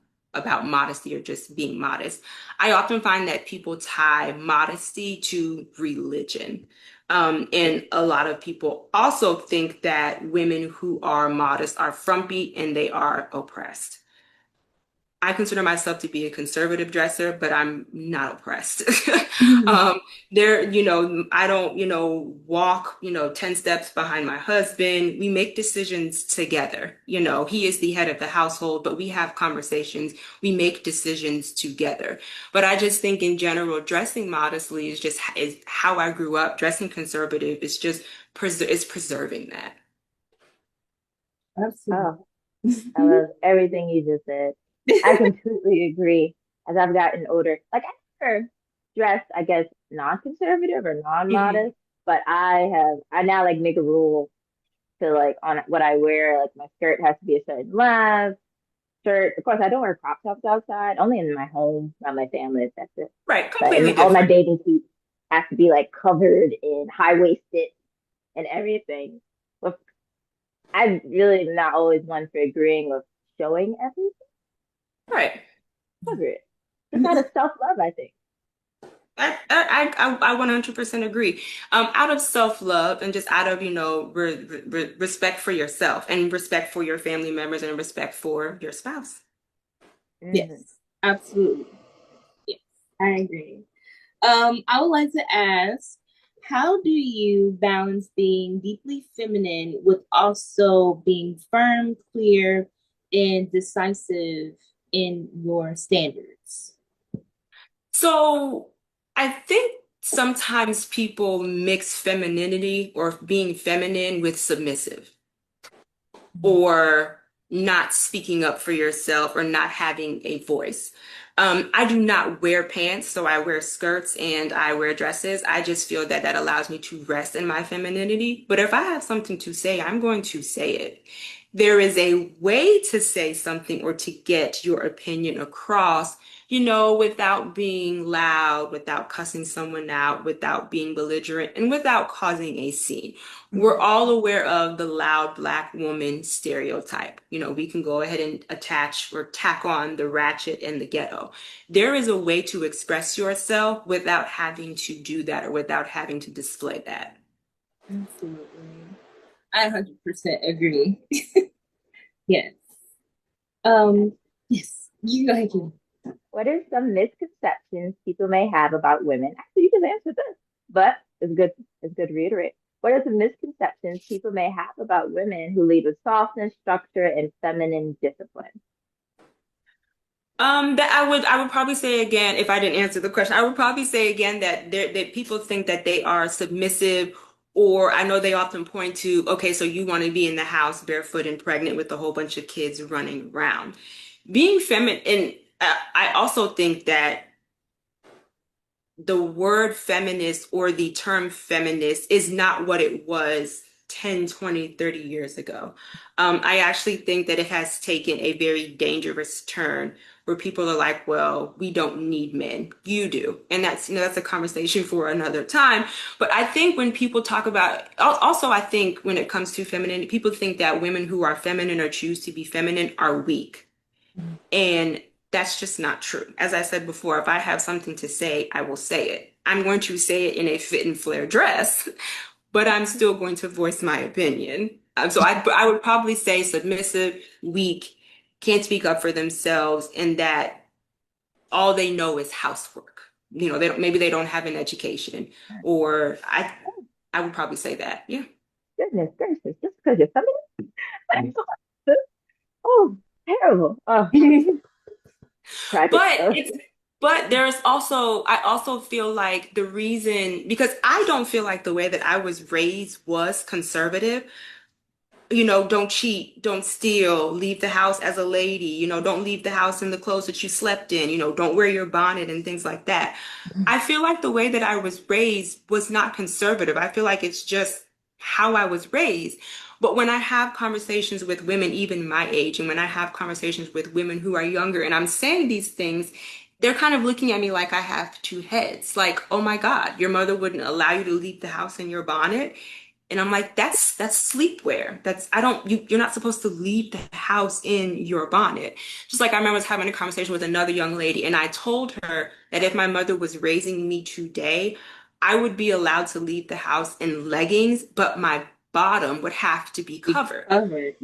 modesty or just being modest. I often find that people tie modesty to religion. And a lot of people also think that women who are modest are frumpy and they are oppressed. I consider myself to be a conservative dresser, but I'm not oppressed. um, I don't, walk, 10 steps behind my husband. We make decisions together. He is the head of the household, but we have conversations. We make decisions together. But I just think in general, dressing modestly is how I grew up. Dressing conservative is just is preserving that. Absolutely. Oh, I love everything you just said. I completely agree. As I've gotten older, like I never dressed, I guess, non-conservative or Mhm. non-modest, but I now like make a rule. to like on what I wear. Like my skirt has to be a certain length. Shirt, of course, I don't wear crop tops outside. Only in my home, around my family. That's it. Right, But completely all my different. bathing suits have to be like covered in high waisted and everything. But I'm really not always one for agreeing with showing everything. Right. Cover it. Just out of self love, I think. I 100% agree. Out of self-love and just out of, respect for yourself and respect for your family members and respect for your spouse. Yes, Hmm. absolutely. Yes, I agree. I would like to ask, how do you balance being deeply feminine with also being firm, clear, and decisive in your standards? So I think sometimes people mix femininity or being feminine with submissive, or not speaking up for yourself or not having a voice. I do not wear pants, so I wear skirts and I wear dresses. I just feel that that allows me to rest in my femininity. But if I have something to say, I'm going to say it. There is a way to say something or to get your opinion across, without being loud, without cussing someone out, without being belligerent, and without causing a scene. We're all aware of the loud black woman stereotype. We can go ahead and attach or tack on the ratchet and the ghetto. There is a way to express yourself without having to do that or without having to display that. Absolutely. I 100% agree. Yes. Um, yes, you go ahead, Kim. What are some misconceptions people may have about women? Actually, you can answer this, but it's good. It's good to reiterate. What are some misconceptions people may have about women who lead with softness, structure, and feminine discipline? That I would probably say again, if I didn't answer the question, I would probably say again that people think that they are submissive, or I know they often point to, okay, so you want to be in the house barefoot and pregnant with a whole bunch of kids running around. Being feminine, and I also think that the word feminist or the term feminist is not what it was 10, 20, 30 years ago. I actually think that it has taken a very dangerous turn where people are like, well, we don't need men. You do. And that's a conversation for another time. But I think when people talk about, also, I think when it comes to femininity, people think that women who are feminine or choose to be feminine are weak. And that's just not true. As I said before, if I have something to say, I will say it. I'm going to say it in a fit and flare dress, but I'm still going to voice my opinion. So I would probably say submissive, weak, can't speak up for themselves, and that all they know is housework. Maybe they don't have an education, or I would probably say that. Yeah. Goodness gracious, just because you're feminine? Oh, terrible. Oh, tragic. But it's but there's also I also feel like the reason, because I don't feel like the way that I was raised was conservative. Don't cheat, don't steal, leave the house as a lady, don't leave the house in the clothes that you slept in, don't wear your bonnet and things like that. I feel like the way that I was raised was not conservative. I feel like it's just how I was raised. But when I have conversations with women, even my age, and when I have conversations with women who are younger, and I'm saying these things, they're kind of looking at me like I have two heads. Like, oh my God, your mother wouldn't allow you to leave the house in your bonnet. And I'm like, that's sleepwear. You're not supposed to leave the house in your bonnet. Just like I remember I was having a conversation with another young lady, and I told her that if my mother was raising me today, I would be allowed to leave the house in leggings, but my bottom would have to be Be covered. covered.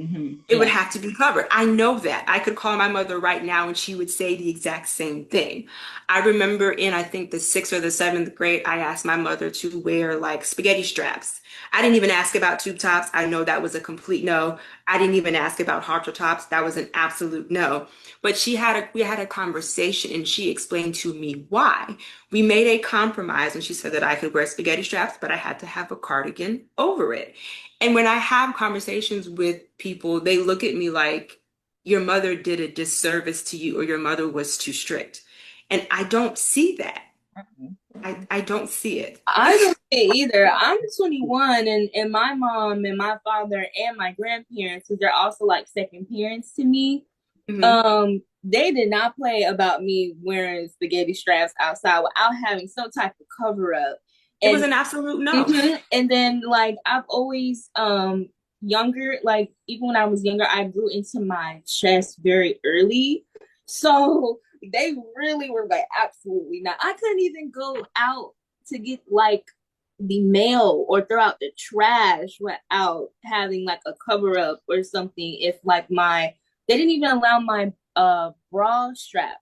It would Yeah. have to be covered. I know that. I could call my mother right now and she would say the exact same thing. I remember in, I think, the sixth or the seventh grade, I asked my mother to wear like spaghetti straps. I didn't even ask about tube tops. I know that was a complete no. I didn't even ask about halter tops. That was an absolute no. But we had a conversation and she explained to me why. We made a compromise and she said that I could wear spaghetti straps, but I had to have a cardigan over it. And when I have conversations with people, they look at me like your mother did a disservice to you or your mother was too strict. And I don't see that. Mm-mm. I don't see it. I don't see it either. I'm 21, and my mom and my father and my grandparents, because they're also like second parents to me, Mhm. they did not play about me wearing spaghetti straps outside without having some type of cover up. It was And an absolute no. and then like I've always younger, like even when I was younger, I grew into my chest very early. So they really were like, absolutely not. I couldn't even go out to get like the mail or throw out the trash without having like a cover up or something. If like my they didn't even allow my bra straps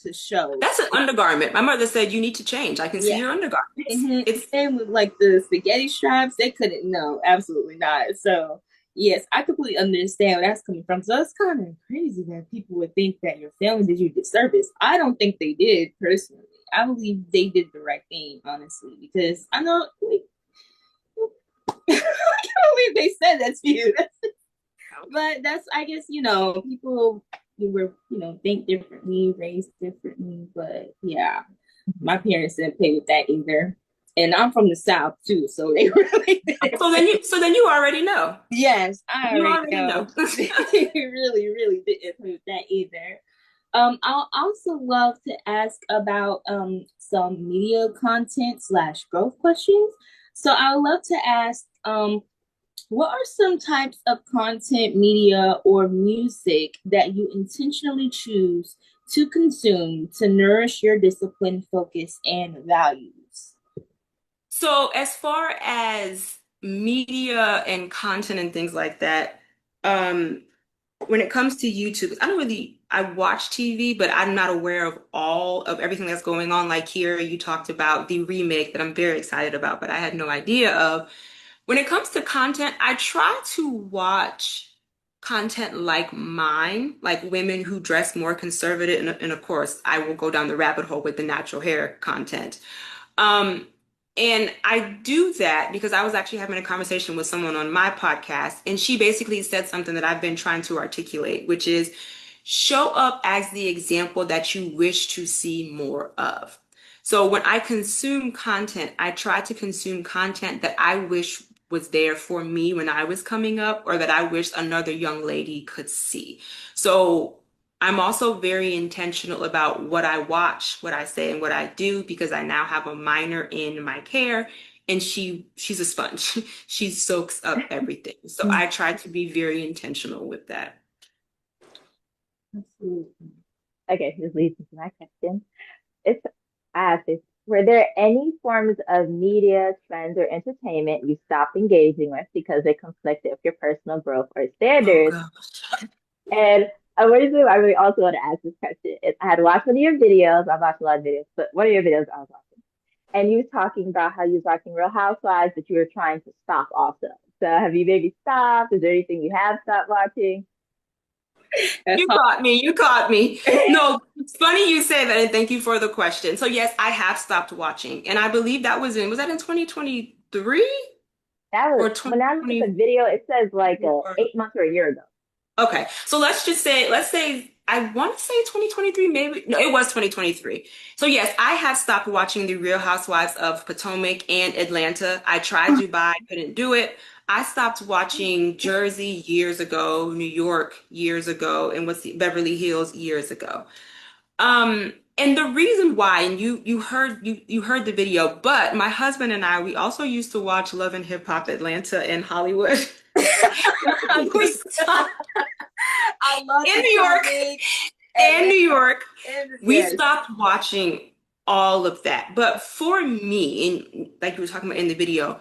to show. That's an undergarment. My mother said you need to change. I can see Yeah. your undergarments. Mm-hmm. It's Same with like the spaghetti straps, they couldn't. No, absolutely not. So yes, I completely understand where that's coming from. So it's kind of crazy that people would think that your family did you disservice. I don't think they did personally. I believe they did the right thing, honestly, because I know like, I can't believe they said that to you. But that's, I guess, people you were think differently, raised differently. But yeah, my parents didn't play with that either. And I'm from the South too, so they really did. so then you already know. Yes, I You already already know. know. They really, really didn't play with that either. I'll also love to ask about some media content slash growth questions. So I would love to ask what are some types of content, media, or music that you intentionally choose to consume to nourish your discipline, focus, and values? So as far as media and content and things like that, um, when it comes to YouTube, I watch TV, but I'm not aware of all of everything that's going on. Like here, you talked about the remake that I'm very excited about, but I had no idea of. When it comes to content, I try to watch content like mine, like women who dress more conservative. And of course, I will go down the rabbit hole with the natural hair content. Um, and I do that because I was actually having a conversation with someone on my podcast, and she basically said something that I've been trying to articulate, which is show up as the example that you wish to see more of. So when I consume content, I try to consume content that I wish was there for me when I was coming up, or that I wish another young lady could see. So I'm also very intentional about what I watch, what I say, and what I do because I now have a minor in my care, and she's a sponge. She soaks up everything. So I try to be very intentional with that. Absolutely. Okay, this leads into my question. It's I asked this. Were there any forms of media, trends, or entertainment you stopped engaging with because they conflicted with your personal growth or Oh standards? God. And the reason I really also want to ask this question is I had watched one of your videos. I've watched a lot of videos, but one of your videos I was watching, and you was talking about how you was watching Real Housewives, but you were trying to stop also. So have you maybe stopped? Is there anything you have stopped watching? That's You hard. caught me. You caught me. No, it's funny you say that, and thank you for the question. So yes, I have stopped watching, and I believe was that in 2023 That was or when I look at the 2024? video, it says like 8 months or a year ago. Okay, so let's say I want to say 2023, maybe. No, it was 2023. So yes, I have stopped watching the Real Housewives of Potomac and Atlanta. I tried Dubai, couldn't do it. I stopped watching Jersey years ago, New York years ago, and Beverly Hills years ago. And the reason why, and you heard the video, but my husband and I, we also used to watch Love and Hip Hop Atlanta and Hollywood. We stopped I love in the New York topic. and New York. And We yes. stopped watching all of that. But for me, and like you were talking about in the video,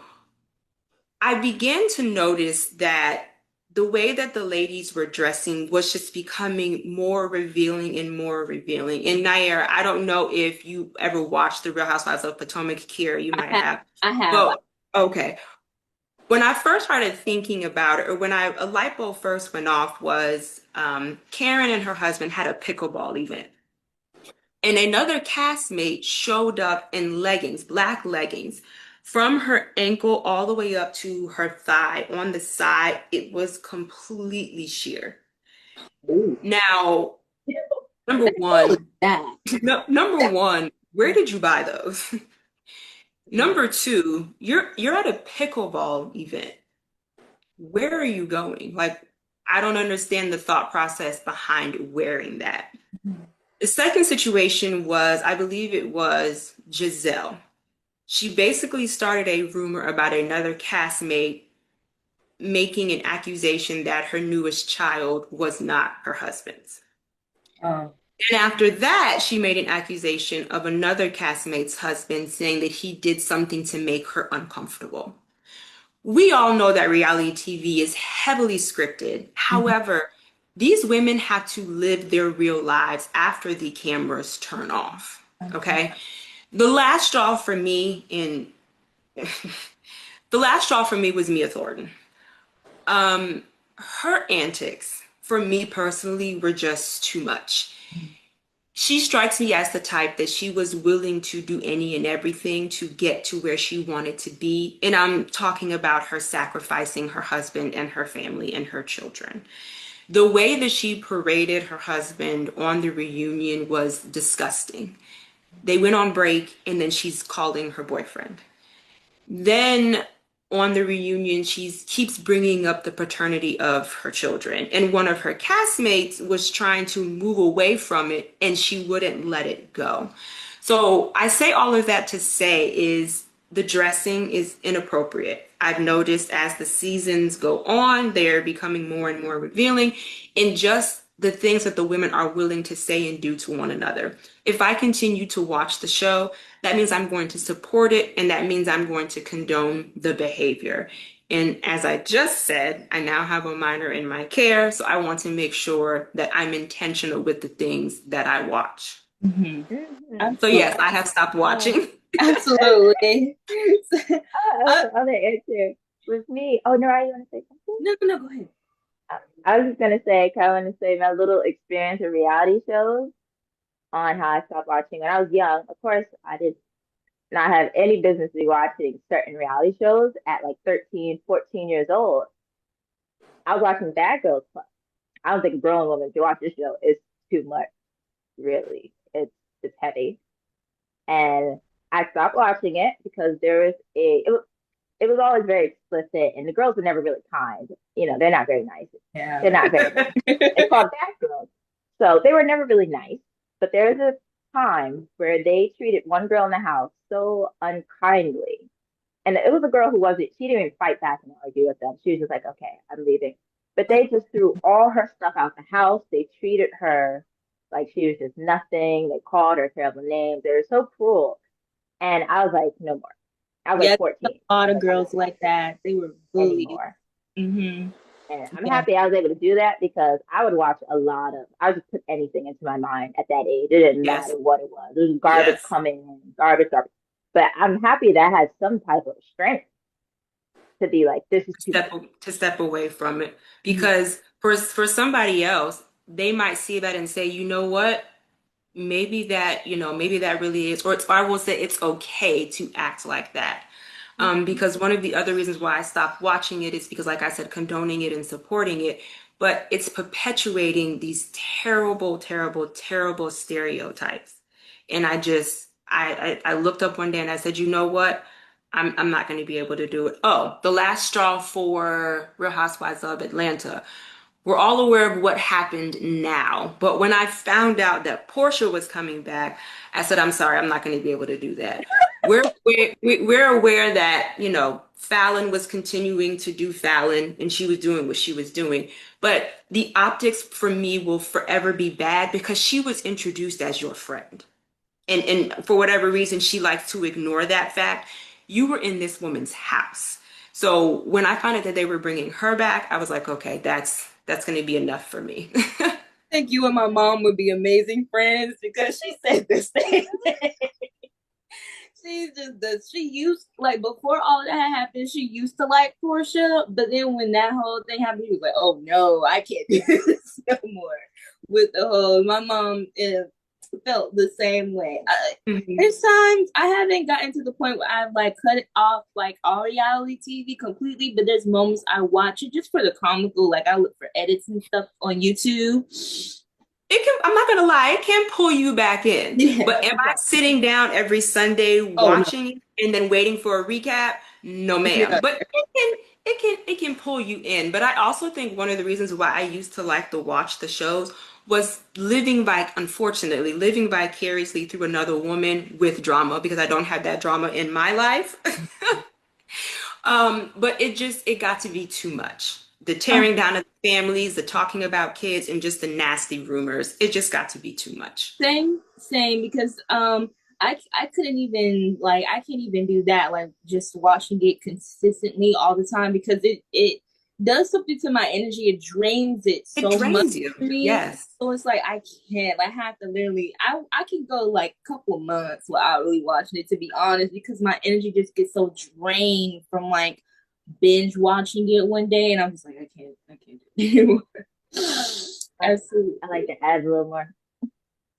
I began to notice that the way that the ladies were dressing was just becoming more revealing and more revealing. And Nair, I don't know if you ever watched The Real Housewives of Potomac. Kira, you might have. I have. But okay. When I first started thinking about it, or when a light bulb first went off, was Karen and her husband had a pickleball event. And another castmate showed up in leggings, black leggings, from her ankle all the way up to her thigh. On the side, it was completely sheer. Ooh. Now, number What was one, that? number one, Where did you buy those? Number two, you're at a pickleball event. Where are you going? Like, I don't understand the thought process behind wearing that. The second situation was, I believe it was Giselle. She basically started a rumor about another castmate making an accusation that her newest child was not her husband's. Oh. And after that, she made an accusation of another castmate's husband saying that he did something to make her uncomfortable. We all know that reality TV is heavily scripted. Mhm. However, these women have to live their real lives after the cameras turn off. Okay. Okay. The last straw for me in the last straw for me was Mia Thornton. Her antics for me personally were just too much. She strikes me as the type that she was willing to do any and everything to get to where she wanted to be. And I'm talking about her sacrificing her husband and her family and her children. The way that she paraded her husband on the reunion was disgusting. They went on break and then she's calling her boyfriend. Then on the reunion, she keeps bringing up the paternity of her children. And one of her castmates was trying to move away from it, and she wouldn't let it go. So I say all of that to say is the dressing is inappropriate. I've noticed as the seasons go on, they're becoming more and more revealing in just the things that the women are willing to say and do to one another. If I continue to watch the show, that means I'm going to support it, and that means I'm going to condone the behavior. And as I just said, I now have a minor in my care, so I want to make sure that I'm intentional with the things that I watch. Mhm. Mhm. So Absolutely. yes, I have stopped Oh, watching. Absolutely. that's uh, the other answer with me. Oh, no, you want to say something? no, no, go ahead. I was just gonna say, kind of want to say my little experience with reality shows on how I stopped watching when I was young. Of course, I did not have any business to be watching certain reality shows at like 13, 14 years old. I was watching Bad Girls Club. I don't think a grown woman should watch this show. It's too much, really. It's heavy. And I stopped watching it because there was it was always very explicit and the girls were never really kind. They're not very nice. Yeah. They're not very nice. It's called Bad Girls. So they were never really nice. But there was a time where they treated one girl in the house so unkindly. And it was a girl who wasn't, she didn't even fight back and argue with them. She was just like, okay, I'm leaving. But they just threw all her stuff out the house. They treated her like she was just nothing. They called her terrible names. They were so cruel. And I was like, no more. I was like Yes, a 14. I lot was of like, I'm not girls like watching that. They were it bullied. anymore. Hmm. And I'm Yeah. happy I was able to do that because I would watch a lot of, I would just put anything into my mind at that age. It didn't Yes, matter what it was. It was garbage yes. coming in, garbage, garbage. But I'm happy that I had some type of strength to be like, this is too much. To step away from it Yeah. because for somebody else, they might see that and say, you know what? Maybe that really is, or I will say it's okay to act like that. Because one of the other reasons why I stopped watching it is because, like I said, condoning it and supporting it, but it's perpetuating these terrible, terrible, terrible stereotypes. And I looked up one day and I said, you know what? I'm not going to be able to do it. Oh, the last straw for Real Housewives of Atlanta. We're all aware of what happened now, but when I found out that Portia was coming back, I said, I'm sorry, I'm not going to be able to do that. We're aware that, Fallon was continuing to do Fallon and she was doing what she was doing. But the optics for me will forever be bad because she was introduced as your friend. And for whatever reason, she likes to ignore that fact. You were in this woman's house. So when I found out that they were bringing her back, I was like, okay, that's going to be enough for me. I think you and my mom would be amazing friends because she said the same thing. She's just she used like before all that happened, she used to like Portia, but then when that whole thing happened, she was like, "Oh no, I can't do this no more." With the whole, my mom felt the same way. Mhm. There's times I haven't gotten to the point where I've like cut it off like all reality TV completely, but there's moments I watch it just for the comical. Like I look for edits and stuff on YouTube. it can, I'm not gonna lie, it can pull you back in. Yeah. But am I sitting down every Sunday Oh no. watching and then waiting for a recap? No, Yeah. ma'am. But it can pull you in. But I also think one of the reasons why I used to like to watch the shows was unfortunately, living vicariously through another woman with drama because I don't have that drama in my life. But it got to be too much. The tearing down of the families, the talking about kids, and just the nasty rumors. It just got to be too much. Same because I couldn't even like I can't even do that like just watching it consistently all the time because it does something to my energy. It drains it It so much drains you. for me. Yes. So it's like I can't like I have to literally I can go like a couple of months without really watching it to be honest because my energy just gets so drained from like binge watching it one day and I'm just like I can't do it anymore. I like Absolutely. to add a little more.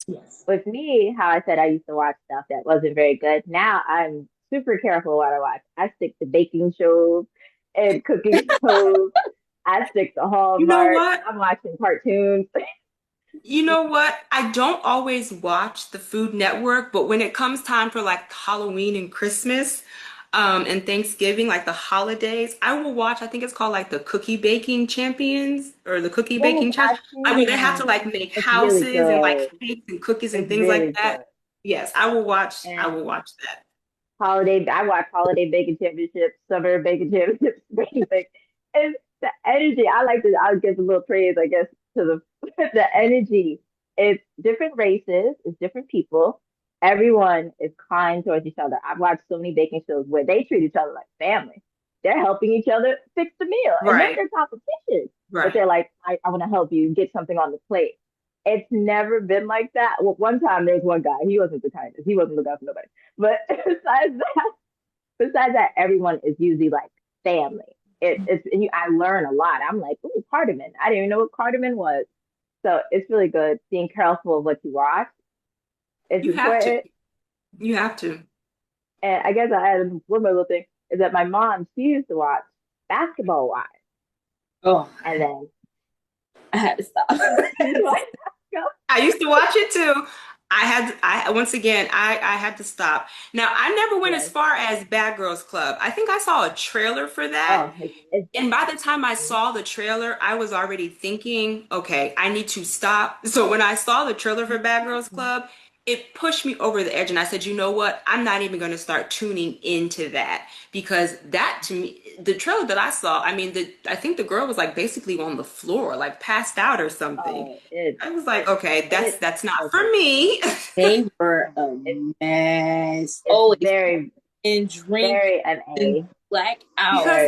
Yes. With me, how I said I used to watch stuff that wasn't very good. Now I'm super careful what I watch. I stick to baking shows and cooking shows. I stick to You know Hallmark. what? I'm watching cartoons. You know what? I don't always watch the Food Network, but when it comes time for like Halloween and Christmas, and Thanksgiving, like the holidays, I will watch, I think it's called like the Cookie Baking Champions or the Cookie Yes, Baking Challenge. I've I seen mean, they have to that. like make It's really houses and like good. cakes and cookies and It's things like really that. good. Yes, I And will watch that. I watch holiday baking championships, summer baking championships, spring baking. And the energy, I'll give a little praise, I guess, to the the energy. It's different races, it's different people. Everyone is kind towards each other. I've watched so many baking shows where they treat each other like family. They're helping each other fix the meal. And then Right, there's competition. But right. they're like, I want to help you get something on the plate. It's never been like that. Well, one time there was one guy, he wasn't the kindest. He wasn't looking out for nobody. But besides that, everyone is usually like family. I learn a lot. I'm like, ooh, cardamom. I didn't even know what cardamom was. So it's really good being careful of what you watch. It's You have to. important. You have to. And I guess I added one more little thing is that my mom, she used to watch Basketball Wives. Oh, And then I had to stop. she used to watch Basketball. I used to watch it too. I once again I had to stop. Now I never went as Yes. far as Bad Girls Club. I think I saw a trailer for that. Oh, it's And by the time I saw the trailer, I was already thinking, okay, I need to stop. So when I saw the trailer for Bad Girls Club, it pushed me over the edge. And I said, you know what? I'm not even going to start tuning into that because that to me, the trailer that I saw, I mean, I think the girl was like basically on the floor, like passed out or something. oh, it I was like, okay, it that's not for okay. me. They were a It's mess. it's Always very, and drink very and MA. black out.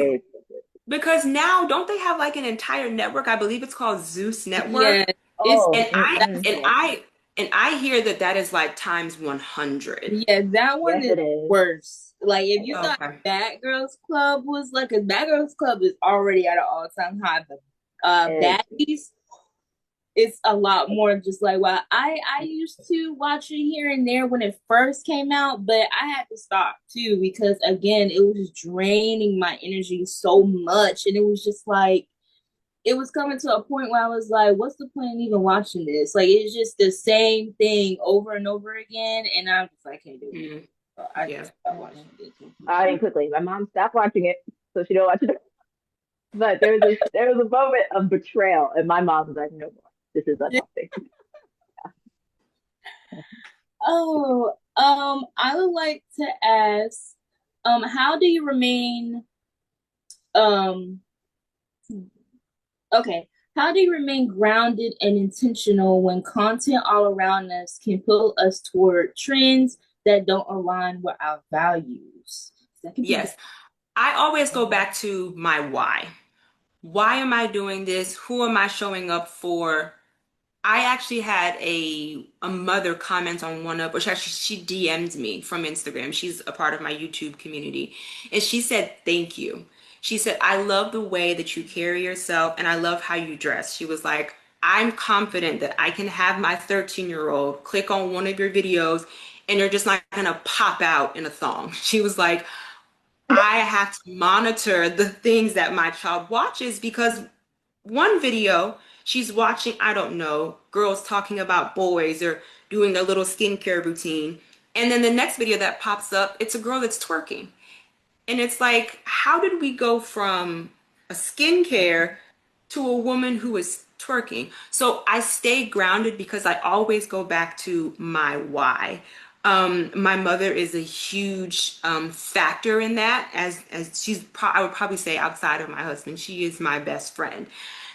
Because Very now don't they have like an entire network? I believe it's called Zeus Yeah, Network. it's oh, And I and yes. I and I hear that that is like times 100. yeah, that one Yes, is it is. worse. Like if you thought Okay. Bad Girls Club was like, cause Bad Girls Club is already at an all time high, but It's Baddies it's a lot more just like well I used to watch it here and there when it first came out but I had to stop too because again it was just draining my energy so much and it was just like it was coming to a point where I was like what's the point in even watching this like it's just the same thing over and over again and I'm just like I can't do it Mm, so I yeah. just stopped watching it I completely. didn't quickly. My mom stopped watching it, so she don't watch it. But there was a moment of betrayal, and my mom was like, "No more. This is unhealthy." Oh I would like to ask how do you remain um okay. How do you remain grounded and intentional when content all around us can pull us toward trends that don't align with our values? That can be Yes. I always go back to my why. Why am I doing this? Who am I showing up for? I actually had a mother comment on one of, which actually she DM'd me from Instagram. She's a part of my YouTube community. And she said, thank you. She said, I love the way that you carry yourself and I love how you dress. She was like, I'm confident that I can have my 13-year-old click on one of your videos and you're just not gonna pop out in a thong. She was like, I have to monitor the things that my child watches because one video She's watching, I don't know, girls talking about boys or doing their little skincare routine. And then the next video that pops up, it's a girl that's twerking. And it's like, how did we go from a skincare to a woman who is twerking? So I stay grounded because I always go back to my why. My mother is a huge factor in that, as I would probably say outside of my husband, she is my best friend.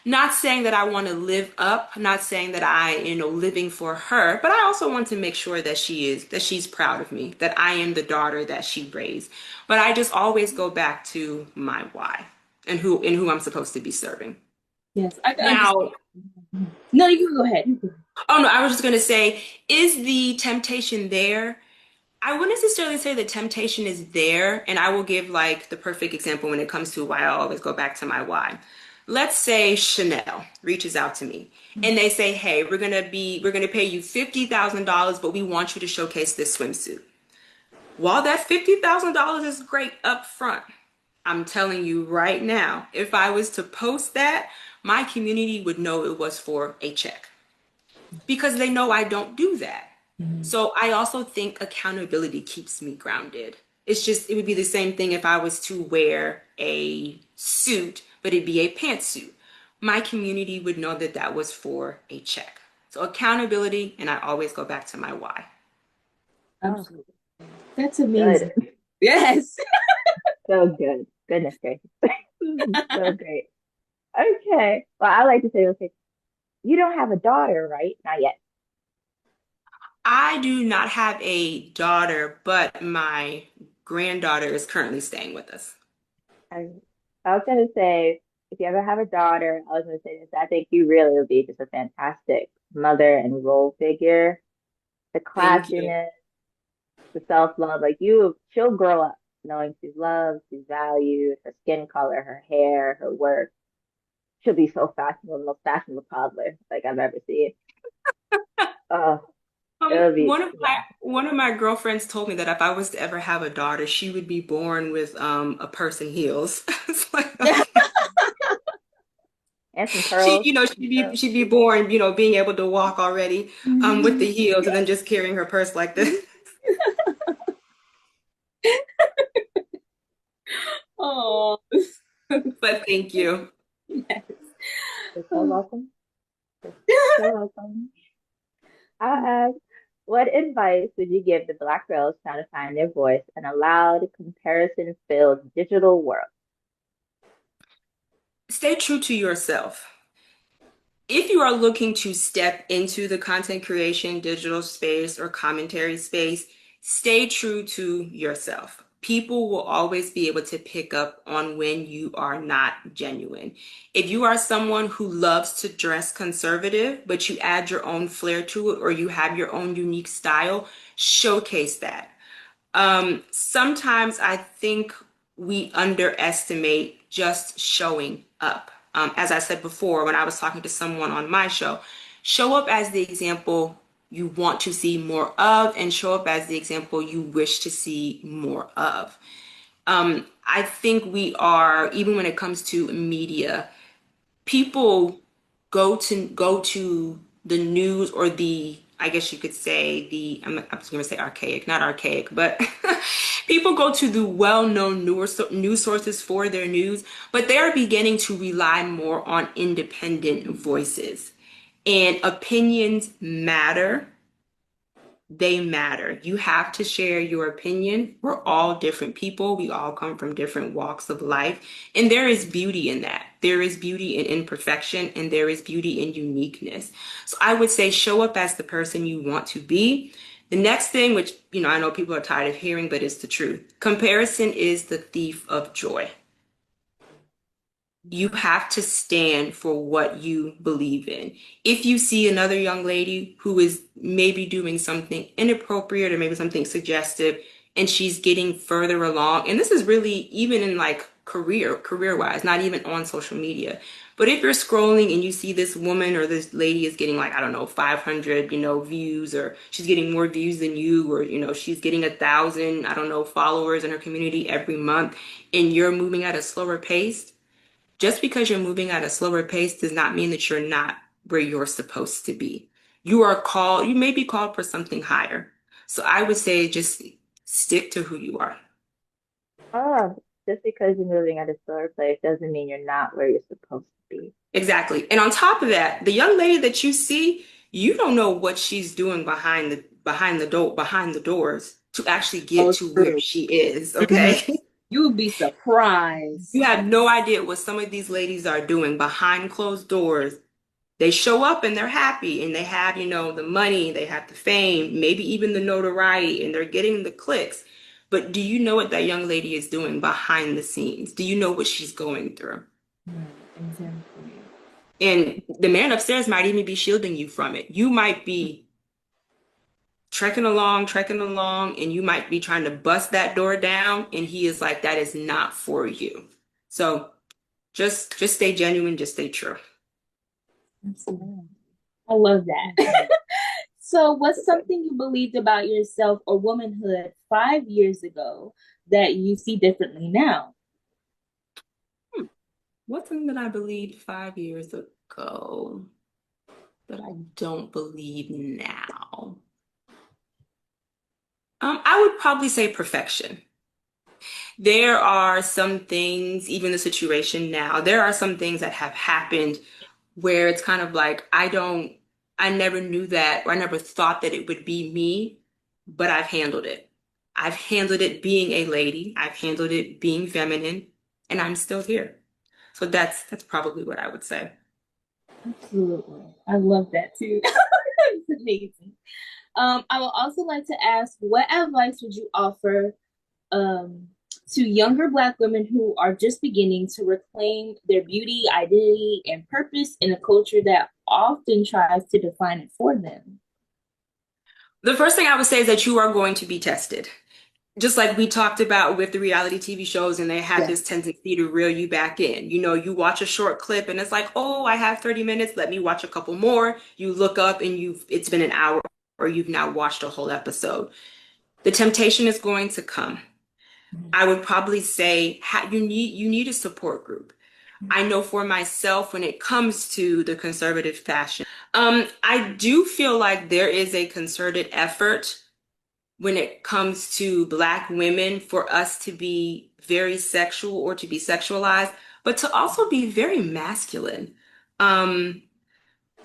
Not saying that I want to live up, not saying that living for her, but I also want to make sure that she's proud of me, that I am the daughter that she raised. But I just always go back to my why and who I'm supposed to be serving. Yes, I can understand. Now, No, you can go ahead. oh no, I was just going to say, is the temptation there? I wouldn't necessarily say the temptation is there, and I will give like the perfect example when it comes to why I always go back to my why. Let's say Chanel reaches out to me and they say, "Hey, we're gonna pay you $50,000, but we want you to showcase this swimsuit." While that $50,000 is great up front, I'm telling you right now, if I was to post that, my community would know it was for a check because they know I don't do that. So I also think accountability keeps me grounded. It would be the same thing if I was to wear a suit, but it'd be a pantsuit. My community would know that that was for a check. So accountability, and I always go back to my why. Oh, Absolutely. That's good. amazing. Yes. So good. Goodness gracious. So great. Okay. Well, I like to say, okay, you don't have a daughter, right? Not yet. I do not have a daughter, but my granddaughter is currently staying with us. I, I was gonna say, if you ever have a daughter, I was gonna say this. I think you really would be just a fantastic mother and role figure. The Thank you. classiness, the self-love, like she'll grow up knowing she's loved, she's valued, her skin color, her hair, her work. She'll be so fashionable, the most fashionable toddler like I've ever seen. Oh, it'll be, yeah. One of my girlfriends told me that if I was to ever have a daughter, she would be born with a purse and heels. It's like, okay. And some She, pearls. she'd be born, being able to walk already with the heels and then just carrying her purse like this. Oh, But thank you. yes. You're so welcome. You're so welcome. I'll ask, what advice would you give the Black girls trying to find their voice in a loud, comparison-filled digital world? Stay true to yourself. If you are looking to step into the content creation, digital space, or commentary space, stay true to yourself. People will always be able to pick up on when you are not genuine. If you are someone who loves to dress conservative, but you add your own flair to it or you have your own unique style, showcase that. Sometimes I think we underestimate just showing up. As I said before, when I was talking to someone on my show, show up as the example you want to see more of, and show up as the example you wish to see more of. I think we are, even when it comes to media, people go to the news or the, I guess you could say the, I'm just going to say archaic, not archaic, but people go to the well-known news sources for their news, but they are beginning to rely more on independent voices. And opinions matter, they matter. You have to share your opinion. We're all different people. We all come from different walks of life. And there is beauty in that. There is beauty in imperfection and there is beauty in uniqueness. So I would say show up as the person you want to be. The next thing, which, I know people are tired of hearing, but it's the truth. Comparison is the thief of joy. You have to stand for what you believe in. If you see another young lady who is maybe doing something inappropriate or maybe something suggestive and she's getting further along, and this is really even in like career wise, not even on social media. But if you're scrolling and you see this woman or this lady is getting like, I don't know, 500, views, or she's getting more views than you, or, she's getting 1,000, I don't know, followers in her community every month, and you're moving at a slower pace, Just because you're moving at a slower pace does not mean that you're not where you're supposed to be. You may be called for something higher. So I would say just stick to who you are. Oh, just because you're moving at a slower pace doesn't mean you're not where you're supposed to be. Exactly. And on top of that, the young lady that you see, you don't know what she's doing behind the doors to actually get Oh, to where true. she is, Mhm. okay? You would be surprised. You have no idea what some of these ladies are doing behind closed doors. They show up and they're happy and they have, the money, they have the fame, maybe even the notoriety, and they're getting the clicks. But do you know what that young lady is doing behind the scenes? Do you know what she's going through? Right, exactly. And the man upstairs might even be shielding you from it. You might be trekking along, and you might be trying to bust that door down, and he is like, that is not for you. So just stay genuine, just stay true. Absolutely. Mm. I love that. So, what's Okay. something you believed about yourself or womanhood 5 years ago that you see differently now? Hmm. What's something that I believed 5 years ago that I don't believe now? I would probably say perfection. There are some things, even the situation now, there are some things that have happened where it's kind of like, I never knew that, or I never thought that it would be me, but I've handled it. I've handled it being a lady, I've handled it being feminine, and I'm still here. So that's probably what I would say. Absolutely. I love that too. It's amazing. I would also like to ask, what advice would you offer um, to younger Black women who are just beginning to reclaim their beauty, identity, and purpose in a culture that often tries to define it for them? The first thing I would say is that you are going to be tested. Just like we talked about with the reality TV shows, and they have Yeah. this tendency to reel you back in. You watch a short clip and it's like, oh, I have 30 minutes. Let me watch a couple more. You look up and it's been an hour or you've now watched a whole episode. The temptation is going to come. I would probably say you need a support group. I know for myself when it comes to the conservative fashion, I do feel like there is a concerted effort when it comes to Black women for us to be very sexual or to be sexualized, but to also be very masculine. Um,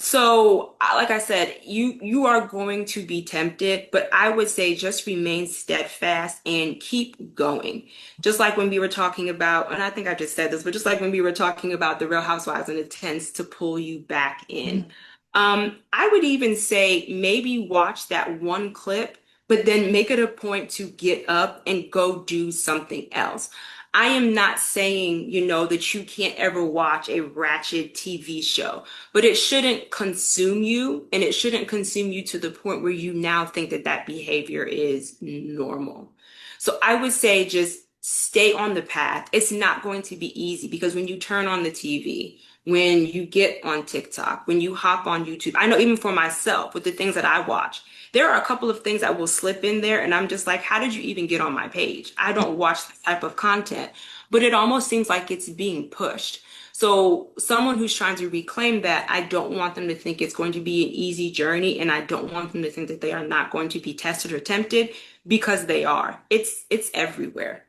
like I said, you are going to be tempted, but I would say just remain steadfast and keep going. Just like when we were talking about, and I think I just said this, but just like when we were talking about the Real Housewives and it tends to pull you back in. I would even say maybe watch that one clip, but then make it a point to get up and go do something else. I am not saying, that you can't ever watch a ratchet TV show, but it shouldn't consume you, and it shouldn't consume you to the point where you now think that that behavior is normal. So I would say just stay on the path. It's not going to be easy because when you turn on the TV, when you get on TikTok, when you hop on YouTube, I know even for myself with the things that I watch, there are a couple of things that will slip in there, and I'm just like, how did you even get on my page? I don't watch this type of content, but it almost seems like it's being pushed. So, someone who's trying to reclaim that, I don't want them to think it's going to be an easy journey, and I don't want them to think that they are not going to be tested or tempted because they are. It's everywhere.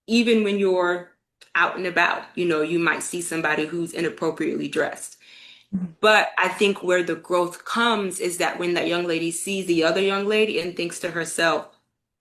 Even when you're out and about, you might see somebody who's inappropriately dressed. But I think where the growth comes is that when that young lady sees the other young lady and thinks to herself,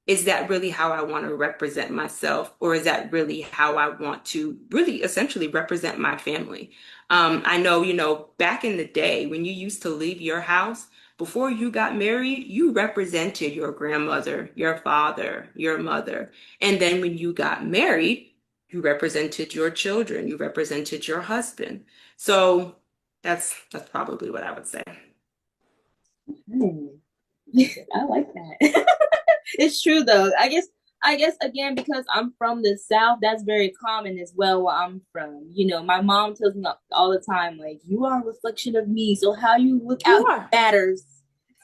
is that really how I want to represent myself? Or is that really how I want to really essentially represent my family? I know, back in the day when you used to leave your house, before you got married, you represented your grandmother, your father, your mother. And then when you got married, you represented your children, you represented your husband. So that's probably what I would say. Hmm. I like that. It's true though. I guess again because I'm from the South, that's very common as well where I'm from. My mom tells me all the time, like, you are a reflection of me. So how you look You out are. matters.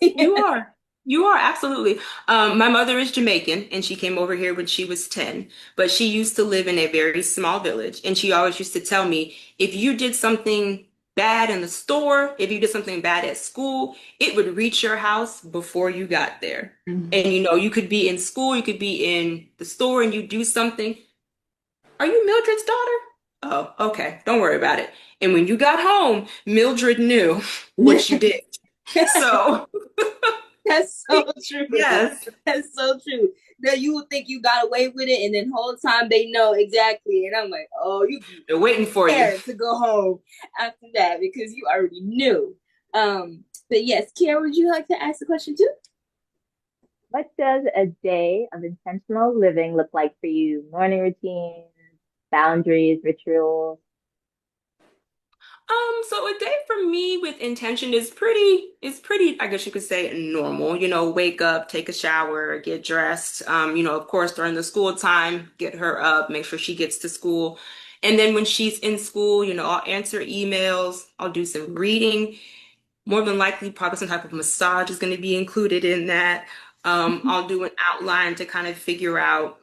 You are. You are absolutely. My mother is Jamaican and she came over here when she was 10, but she used to live in a very small village. And she always used to tell me, if you did something bad in the store, if you did something bad at school, it would reach your house before you got there. Mhm. And you could be in school, you could be in the store and you do something. Are you Mildred's daughter? Oh, okay. Don't worry about it. And when you got home, Mildred knew what you did. So, That's so true. yes. That's so true. That you would think you got away with it, and then whole time they know exactly. And I'm like, oh, you be They're waiting for you. scared to go home after that because you already knew. But yes, Kiara, would you like to ask the question too? What does a day of intentional living look like for you? Morning routines, boundaries, rituals. So a day for me with intention is pretty, I guess you could say normal. Wake up, take a shower, get dressed. Of course, during the school time, get her up, make sure she gets to school. And then when she's in school, I'll answer emails, I'll do some reading. More than likely, probably some type of massage is going to be included in that. I'll do an outline to kind of figure out,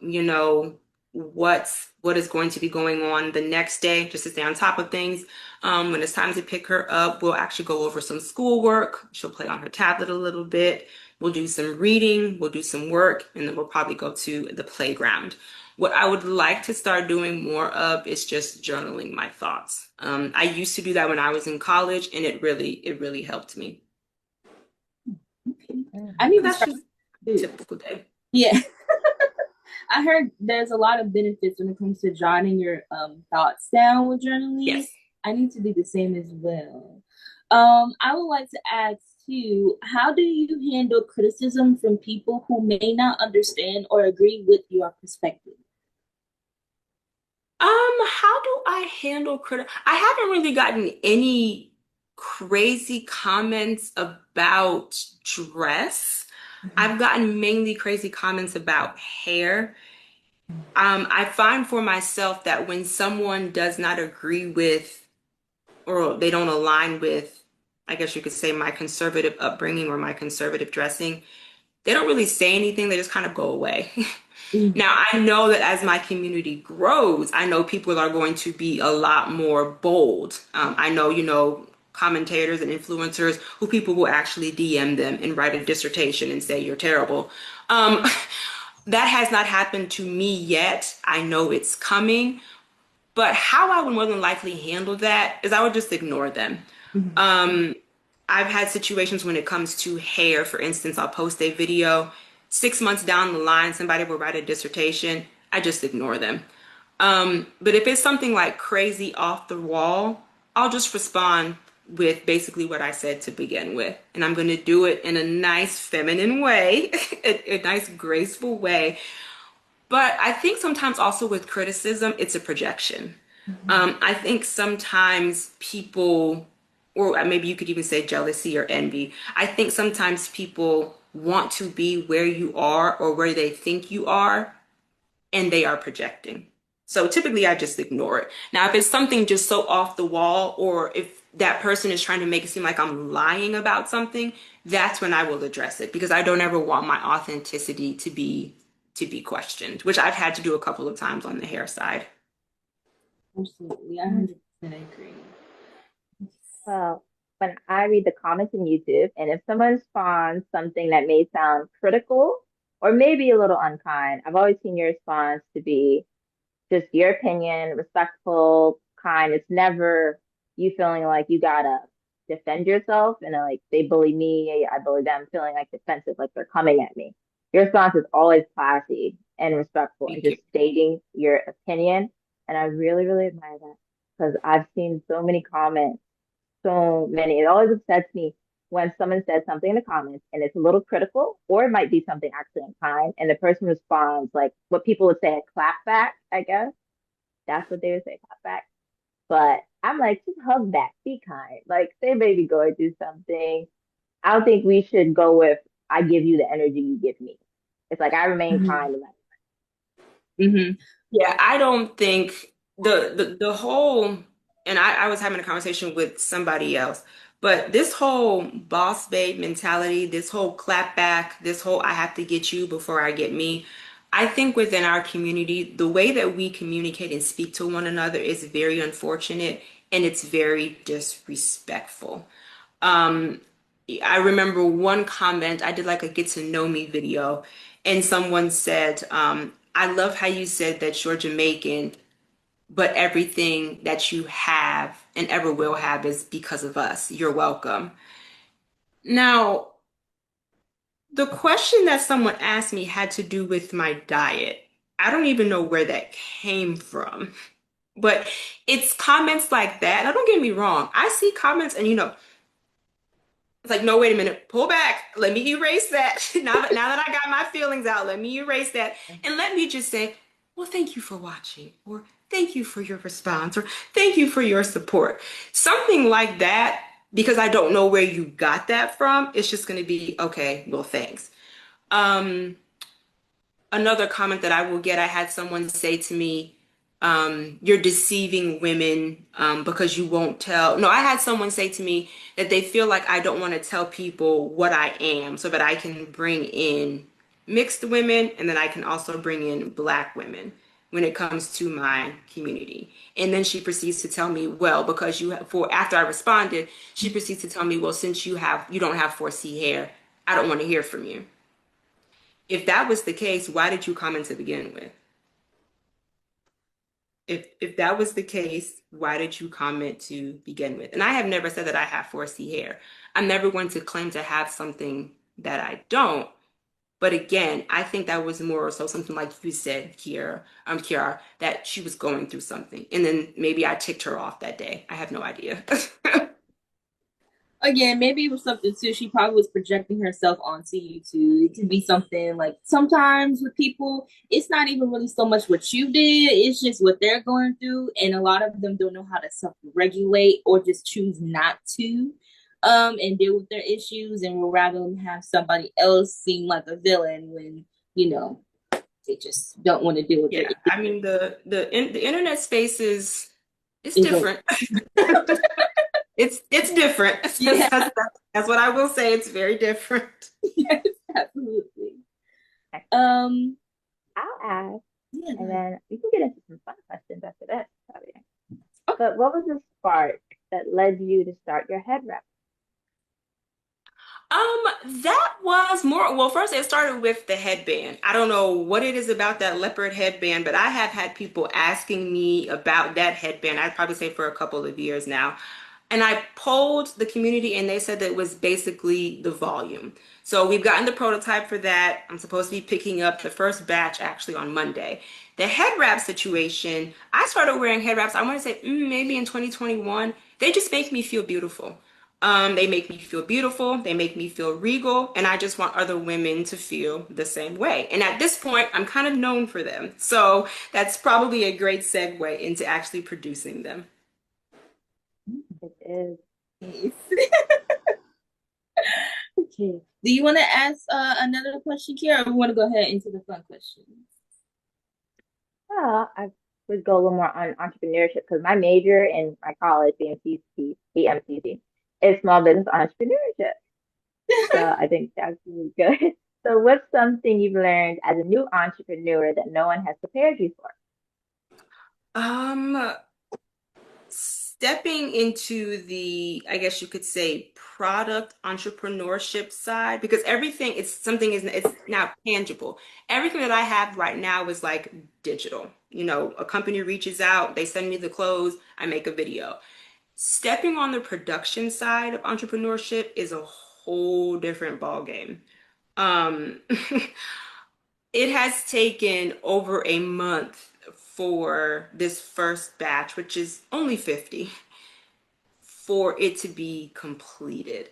what is going to be going on the next day, just to stay on top of things. When it's time to pick her up, we'll actually go over some schoolwork. She'll play on her tablet a little bit. We'll do some reading, we'll do some work, and then we'll probably go to the playground. What I would like to start doing more of is just journaling my thoughts. I used to do that when I was in college, and it really helped me. Okay. I Mm. need But to that's start just a too. typical day. Yeah. I heard there's a lot of benefits when it comes to jotting your thoughts down with journaling. Yes. I need to do the same as well. I would like to ask you, how do you handle criticism from people who may not understand or agree with your perspective? How do I handle I haven't really gotten any crazy comments about dress. I've gotten mainly crazy comments about hair. I find for myself that when someone does not agree with or they don't align with, I guess you could say, my conservative upbringing or my conservative dressing, they don't really say anything. They just kind of go away. Mm-hmm. Now, I know that as my community grows, I know people are going to be a lot more bold. I know, commentators and influencers who people will actually DM them and write a dissertation and say, you're terrible. Um, that has not happened to me yet. I know it's coming, but how I would more than likely handle that is I would just ignore them. Um, I've had situations when it comes to hair, for instance, I'll post a video. 6 months down the line, somebody will write a dissertation. I just ignore them. But if it's something like crazy off the wall, I'll just respond with basically what I said to begin with. And I'm going to do it in a nice feminine way, a nice graceful way. But I think sometimes also with criticism, it's a projection. I think sometimes people, or maybe you could even say jealousy or envy. I think sometimes people want to be where you are or where they think you are, and they are projecting. So typically I just ignore it. Now, if it's something just so off the wall, or if that person is trying to make it seem like I'm lying about something, that's when I will address it because I don't ever want my authenticity to be questioned, which I've had to do a couple of times on the hair side. Absolutely, I 100% agree. Well, when I read the comments on YouTube, and if someone responds something that may sound critical or maybe a little unkind, I've always seen your response to be just your opinion, respectful, kind. It's never you feeling like you gotta defend yourself and like they bully me, I bully them, feeling like defensive, like they're coming at me. Your response is always classy and respectful and Thank you. just stating your opinion. And I really, really admire that because I've seen so many comments, so many. It always upsets me when someone says something in the comments and it's a little critical, or it might be something actually unkind, and the person responds like what people would say a clap back, I guess. That's what they would say, clap back. But I'm like, just hug back, be kind. Like they may be going through something. I don't think we should go with I give you the energy you give me. It's like I remain Mm-hmm. kind and Mm-hmm. Yeah, I don't think the whole, and I was having a conversation with somebody else. But this whole boss babe mentality, this whole clap back, this whole I have to get you before I get me, I think within our community, the way that we communicate and speak to one another is very unfortunate and it's very disrespectful. Um, I remember one comment, I did like a get to know me video, and someone said, I love how you said that you're Jamaican, but everything that you have and ever will have is because of us. You're welcome. Now, the question that someone asked me had to do with my diet. I don't even know where that came from, but it's comments like that. Now, don't get me wrong. I see comments and it's like, no, wait a minute, pull back. Let me erase that. Now that I got my feelings out, let me erase that. And let me just say, well, thank you for watching, or thank you for your response, or thank you for your support. Something like that, because I don't know where you got that from, it's just going to be, okay, well, thanks. Um, Another comment that I will get, I had someone say to me, you're deceiving women because you won't tell. No, I had someone say to me that they feel like I don't want to tell people what I am so that I can bring in mixed women and then I can also bring in black women when it comes to my community. And then she proceeds to tell me, well, because you have, for after I responded, she proceeds to tell me, well, since you don't have 4C hair, I don't want to hear from you. If that was the case, why did you comment to begin with? If that was the case, why did you comment to begin with? And I have never said that I have 4C hair. I'm never going to claim to have something that I don't. But again, I think that was more so something like you said, Kiara, that she was going through something. And then maybe I ticked her off that day. I have no idea. Again, maybe it was something too. She probably was projecting herself onto you too. It could be something like sometimes with people, it's not even really so much what you did, it's just what they're going through. And a lot of them don't know how to self-regulate or just choose not to and deal with their issues and will rather have somebody else seem like a villain when, you know, they just don't want to deal with their Yeah, I mean the internet space is issues. different. It's different. Yeah. That's what I will say. It's very different. Yes, absolutely. Okay, Um, I'll ask, yeah, and no. then we can get into some fun questions after this. Probably. Okay. But what was the spark that led you to start your head wrap? That was more, well, first it started with the headband. I don't know what it is about that leopard headband, but I have had people asking me about that headband. I'd probably say for a couple of years now. And I polled the community and they said that it was basically the volume. So we've gotten the prototype for that. I'm supposed to be picking up the first batch actually on Monday. The head wrap situation, I started wearing head wraps, I want to say maybe in 2021. They just make me feel beautiful. They make me feel beautiful, they make me feel regal, and I just want other women to feel the same way. And at this point, I'm kind of known for them. So that's probably a great segue into actually producing them. It is. Yes. Okay. Do you want to ask another question, Kira, or we want to go ahead into the fun questions? Well, I would go a little more on entrepreneurship because my major in my college, BMCC, is small business entrepreneurship. So I think that's really good. So what's something you've learned as a new entrepreneur that no one has prepared you for? Um, Stepping into the, I guess you could say, product entrepreneurship side, because everything, it's now tangible. Everything that I have right now is like digital. A company reaches out, they send me the clothes, I make a video. Stepping on the production side of entrepreneurship is a whole different ballgame. Um, it has taken over a month for this first batch, which is only 50, for it to be completed.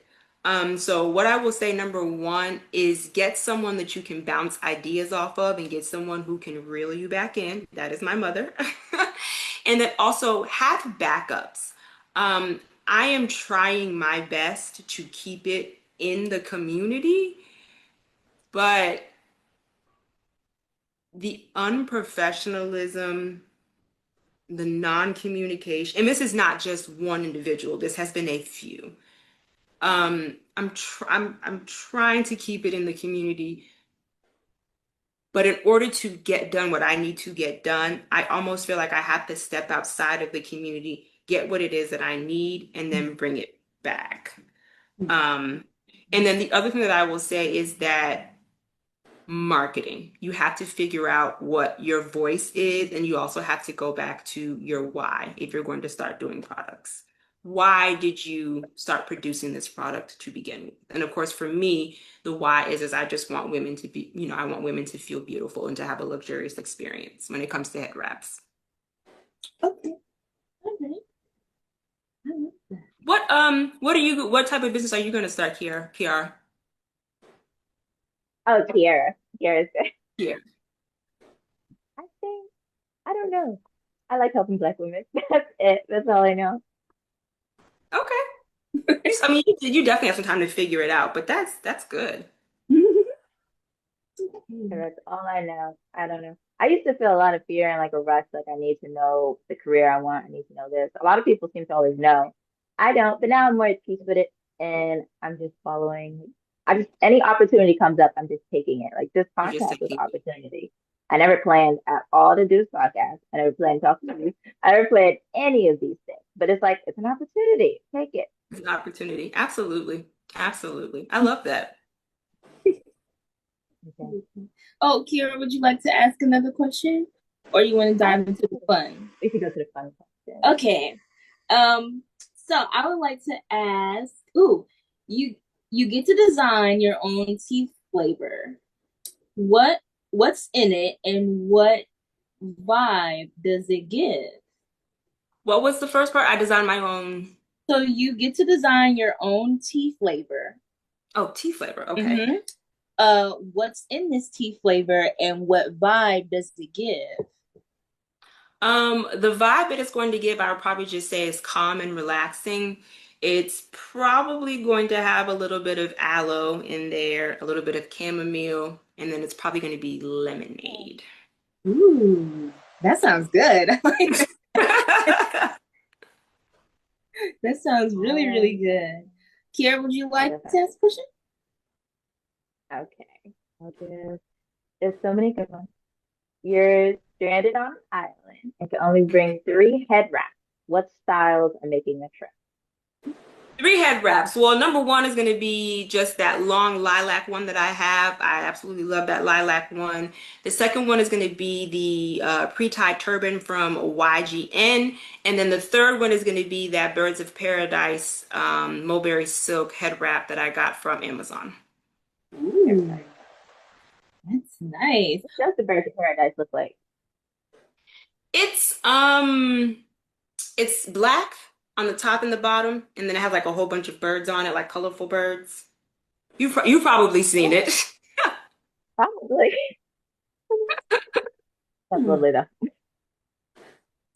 So what I will say, number one, is get someone that you can bounce ideas off of and get someone who can reel you back in. That is my mother. And then also have backups. I am trying my best to keep it in the community, but the unprofessionalism, the non-communication, and this is not just one individual, this has been a few. I'm trying to keep it in the community, but in order to get done what I need to get done, I almost feel like I have to step outside of the community, get what it is that I need, and then bring it back. Um, and then the other thing that I will say is that marketing. You have to figure out what your voice is, and you also have to go back to your why if you're going to start doing products. Why did you start producing this product to begin with? And of course, for me, the why is I just want women to be, I want women to feel beautiful and to have a luxurious experience when it comes to head wraps. Okay. All right. I like that. What type of business are you going to start here, Kiara? Oh, Kiara. Kiara's good. Yeah. I think, I don't know. I like helping Black women. That's it. That's all I know. Okay. I mean, you definitely have some time to figure it out, but that's good. And that's all I know. I don't know. I used to feel a lot of fear and like a rush, like I need to know the career I want. I need to know this. A lot of people seem to always know. I don't, but now I'm more at peace with it and I'm just following. I just, any opportunity comes up, I'm just taking it. Like this You just podcast was take it. opportunity. I never planned at all to do this podcast. I never planned to talk to you. I never planned any of these things, but it's like, it's an opportunity. Take it. It's an opportunity. Absolutely. Absolutely. I love that. Okay. Oh, Kira, would you like to ask another question? Or you want to I, dive into the fun? we could go to the fun question. Okay. Um, so I would like to ask, ooh, you you get to design your own tea flavor. What what's in it and what vibe does it give? What was the first part? I designed my own. So you get to design your own tea flavor. Oh, tea flavor. Okay. Mm-hmm. What's in this tea flavor and what vibe does it give? The vibe it is going to give, I would probably just say is calm and relaxing. It's probably going to have a little bit of aloe in there, a little bit of chamomile, and then it's probably going to be lemonade. Ooh, that sounds good. That sounds really, really Um, good. Kiera, would you I like love to that. ask a question? Okay. I'll do. There's so many good ones. You're stranded on an island and can only bring three head wraps. What styles are making the trip? Three head wraps. Well, number one is going to be just that long lilac one that I have. I absolutely love that lilac one. The second one is going to be the pre-tied turban from YGN. And then the third one is going to be that Birds of Paradise mulberry silk head wrap that I got from Amazon. Ooh, Everybody. that's nice. What does the birds of paradise look like? It's um it's black on the top and the bottom, and then it has like a whole bunch of birds on it, like colorful birds. You've probably seen Oh, it. probably. That's Hmm. lovely though.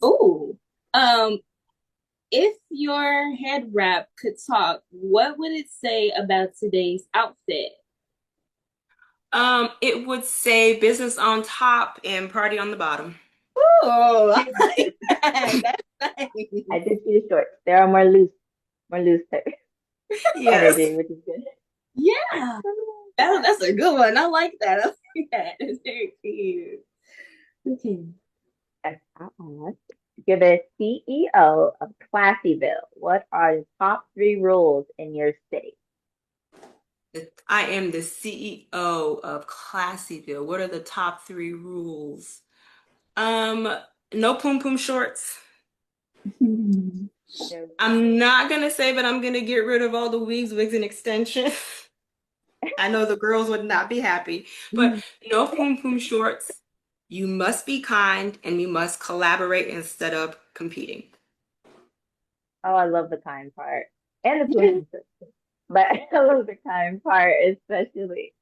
Ooh. Um, if your head wrap could talk, what would it say about today's outfit? It would say business on top and party on the bottom. Oh, I like that. That's I nice. did see the shorts. They are more loose type Yes. energy, which is good. Yeah, that's a good one. I like that. I like that. It's very cute. Okay. Yes, I'll ask. You're the CEO of Classyville. What are the top three rules in your city? I am the CEO of Classyville. What are the top three rules? Um, no poom poom shorts. No. I'm not gonna say, but I'm gonna get rid of all the weaves, wigs, and extensions. I know the girls would not be happy, but no poom poom shorts. You must be kind and you must collaborate instead of competing. Oh, I love the kind part and the pushing system. But I love the kind part, especially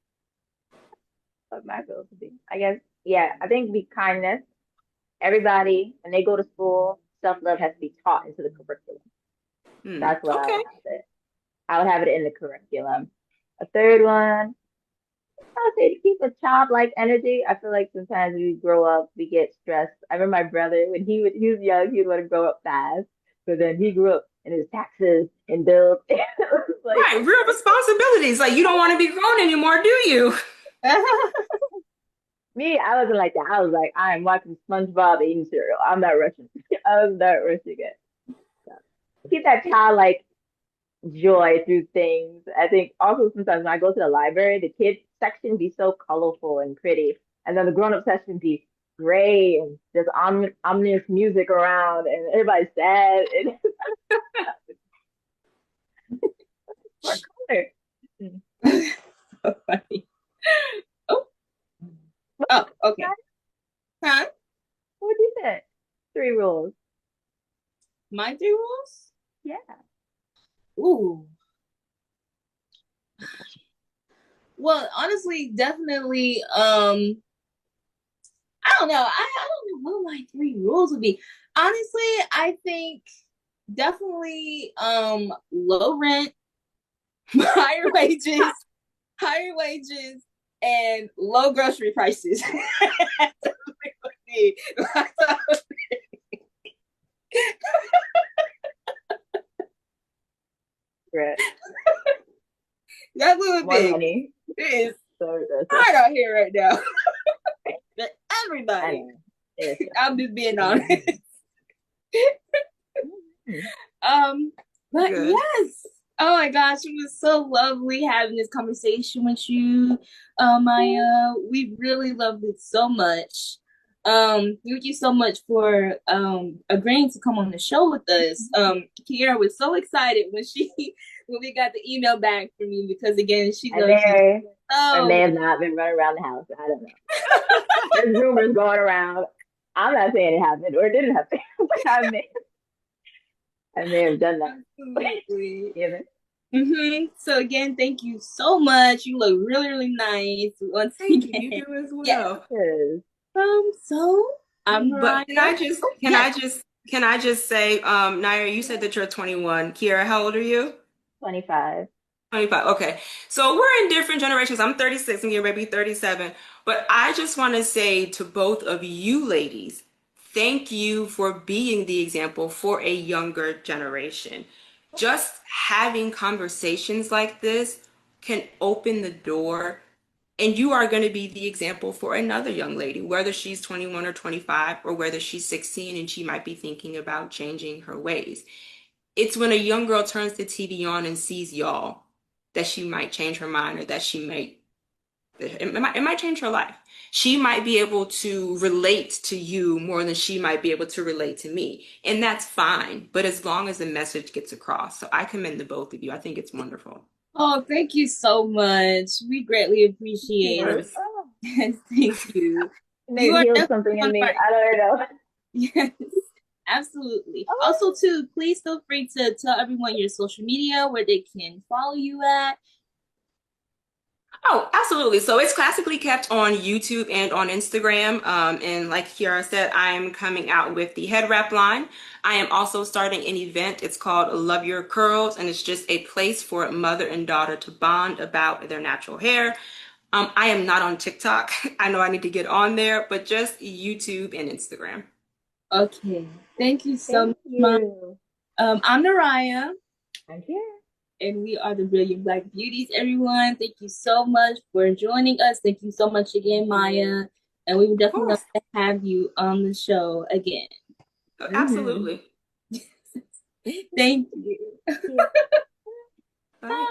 of my philosophy. I guess, yeah, I think be kindness. Everybody, when they go to school, self-love has to be taught into the curriculum. That's what I would Okay. have it. I would have it in the curriculum. A third one, I would say to keep a childlike energy. I feel like sometimes we grow up, we get stressed. I remember my brother when he was young, he would want to grow up fast, but then he grew up and there's taxes and bills. Like, Right, real responsibilities. Like you don't want to be grown anymore, do you? me, I wasn't like that. I was like, I am watching SpongeBob eating cereal. I'm not rushing. I was not rushing it. So, keep that childlike joy through things. I think also sometimes when I go to the library, the kids section be so colorful and pretty, and then the grown up section be gray and there's ominous music around, and everybody's sad and more color. So funny. Oh, oh, okay. Huh? What do you think? Three rules. My three rules? Yeah. Ooh. Well, honestly, definitely, I don't know. I don't know what my three rules would be. Honestly, I think definitely low rent, higher wages, higher wages, and low grocery prices. Right. That's what More big. money. It is So hard out here right now. But I everybody, know. Yes. I'm just being honest. Mhm. Um, but Good. yes. Oh my gosh, it was so lovely having this conversation with you, Maya. We really loved it so much. Thank you so much for agreeing to come on the show with us. Kiera was so excited when she when we got the email back from you because again she I loves you may or may so. have not been running around the house. I don't know. There's rumors going around. I'm not saying it happened or it didn't happen, but I may have done that. Absolutely. You know? So again, thank you so much. You look really, really nice once Thank you. You again. do as Yeah. well. Yes. So I'm But Mariah. Oh, yes. can I just say, Nair, you said that you're 21. Kiera, how old are you? 25. 25. Okay. So we're in different generations. I'm 36 and you're maybe 37. But I just want to say to both of you ladies, thank you for being the example for a younger generation. Just having conversations like this can open the door, and you are going to be the example for another young lady, whether she's 21 or 25, or whether she's 16 and she might be thinking about changing her ways. It's when a young girl turns the TV on and sees y'all that she might change her mind, or that it might change her life. She might be able to relate to you more than she might be able to relate to me. And that's fine. But as long as the message gets across. So I commend the both of you. I think it's wonderful. Oh, thank you so much. We greatly appreciate it. Yes. Yes. Oh, Yes, thank you. may You have are healed definitely something one in of me. our I don't know. yes, absolutely. Oh, Also, too, please feel free to tell everyone your social media where they can follow you at. Oh, absolutely. So it's Classically Kept on YouTube and on Instagram. And like Kiara said, I am coming out with the head wrap line. I am also starting an event. It's called Love Your Curls, and it's just a place for a mother and daughter to bond about their natural hair. I am not on TikTok. I know I need to get on there, but just YouTube and Instagram. Okay. Thank you so thank much, Mom. you. I'm Naraya. I'm here. And we are the Brilliant Black Beauties, everyone. Thank you so much for joining us. Thank you so much again, Maya. And we would Of definitely love course. to have you on the show again. Mm-hmm. Absolutely. Thank you. Yeah. Bye.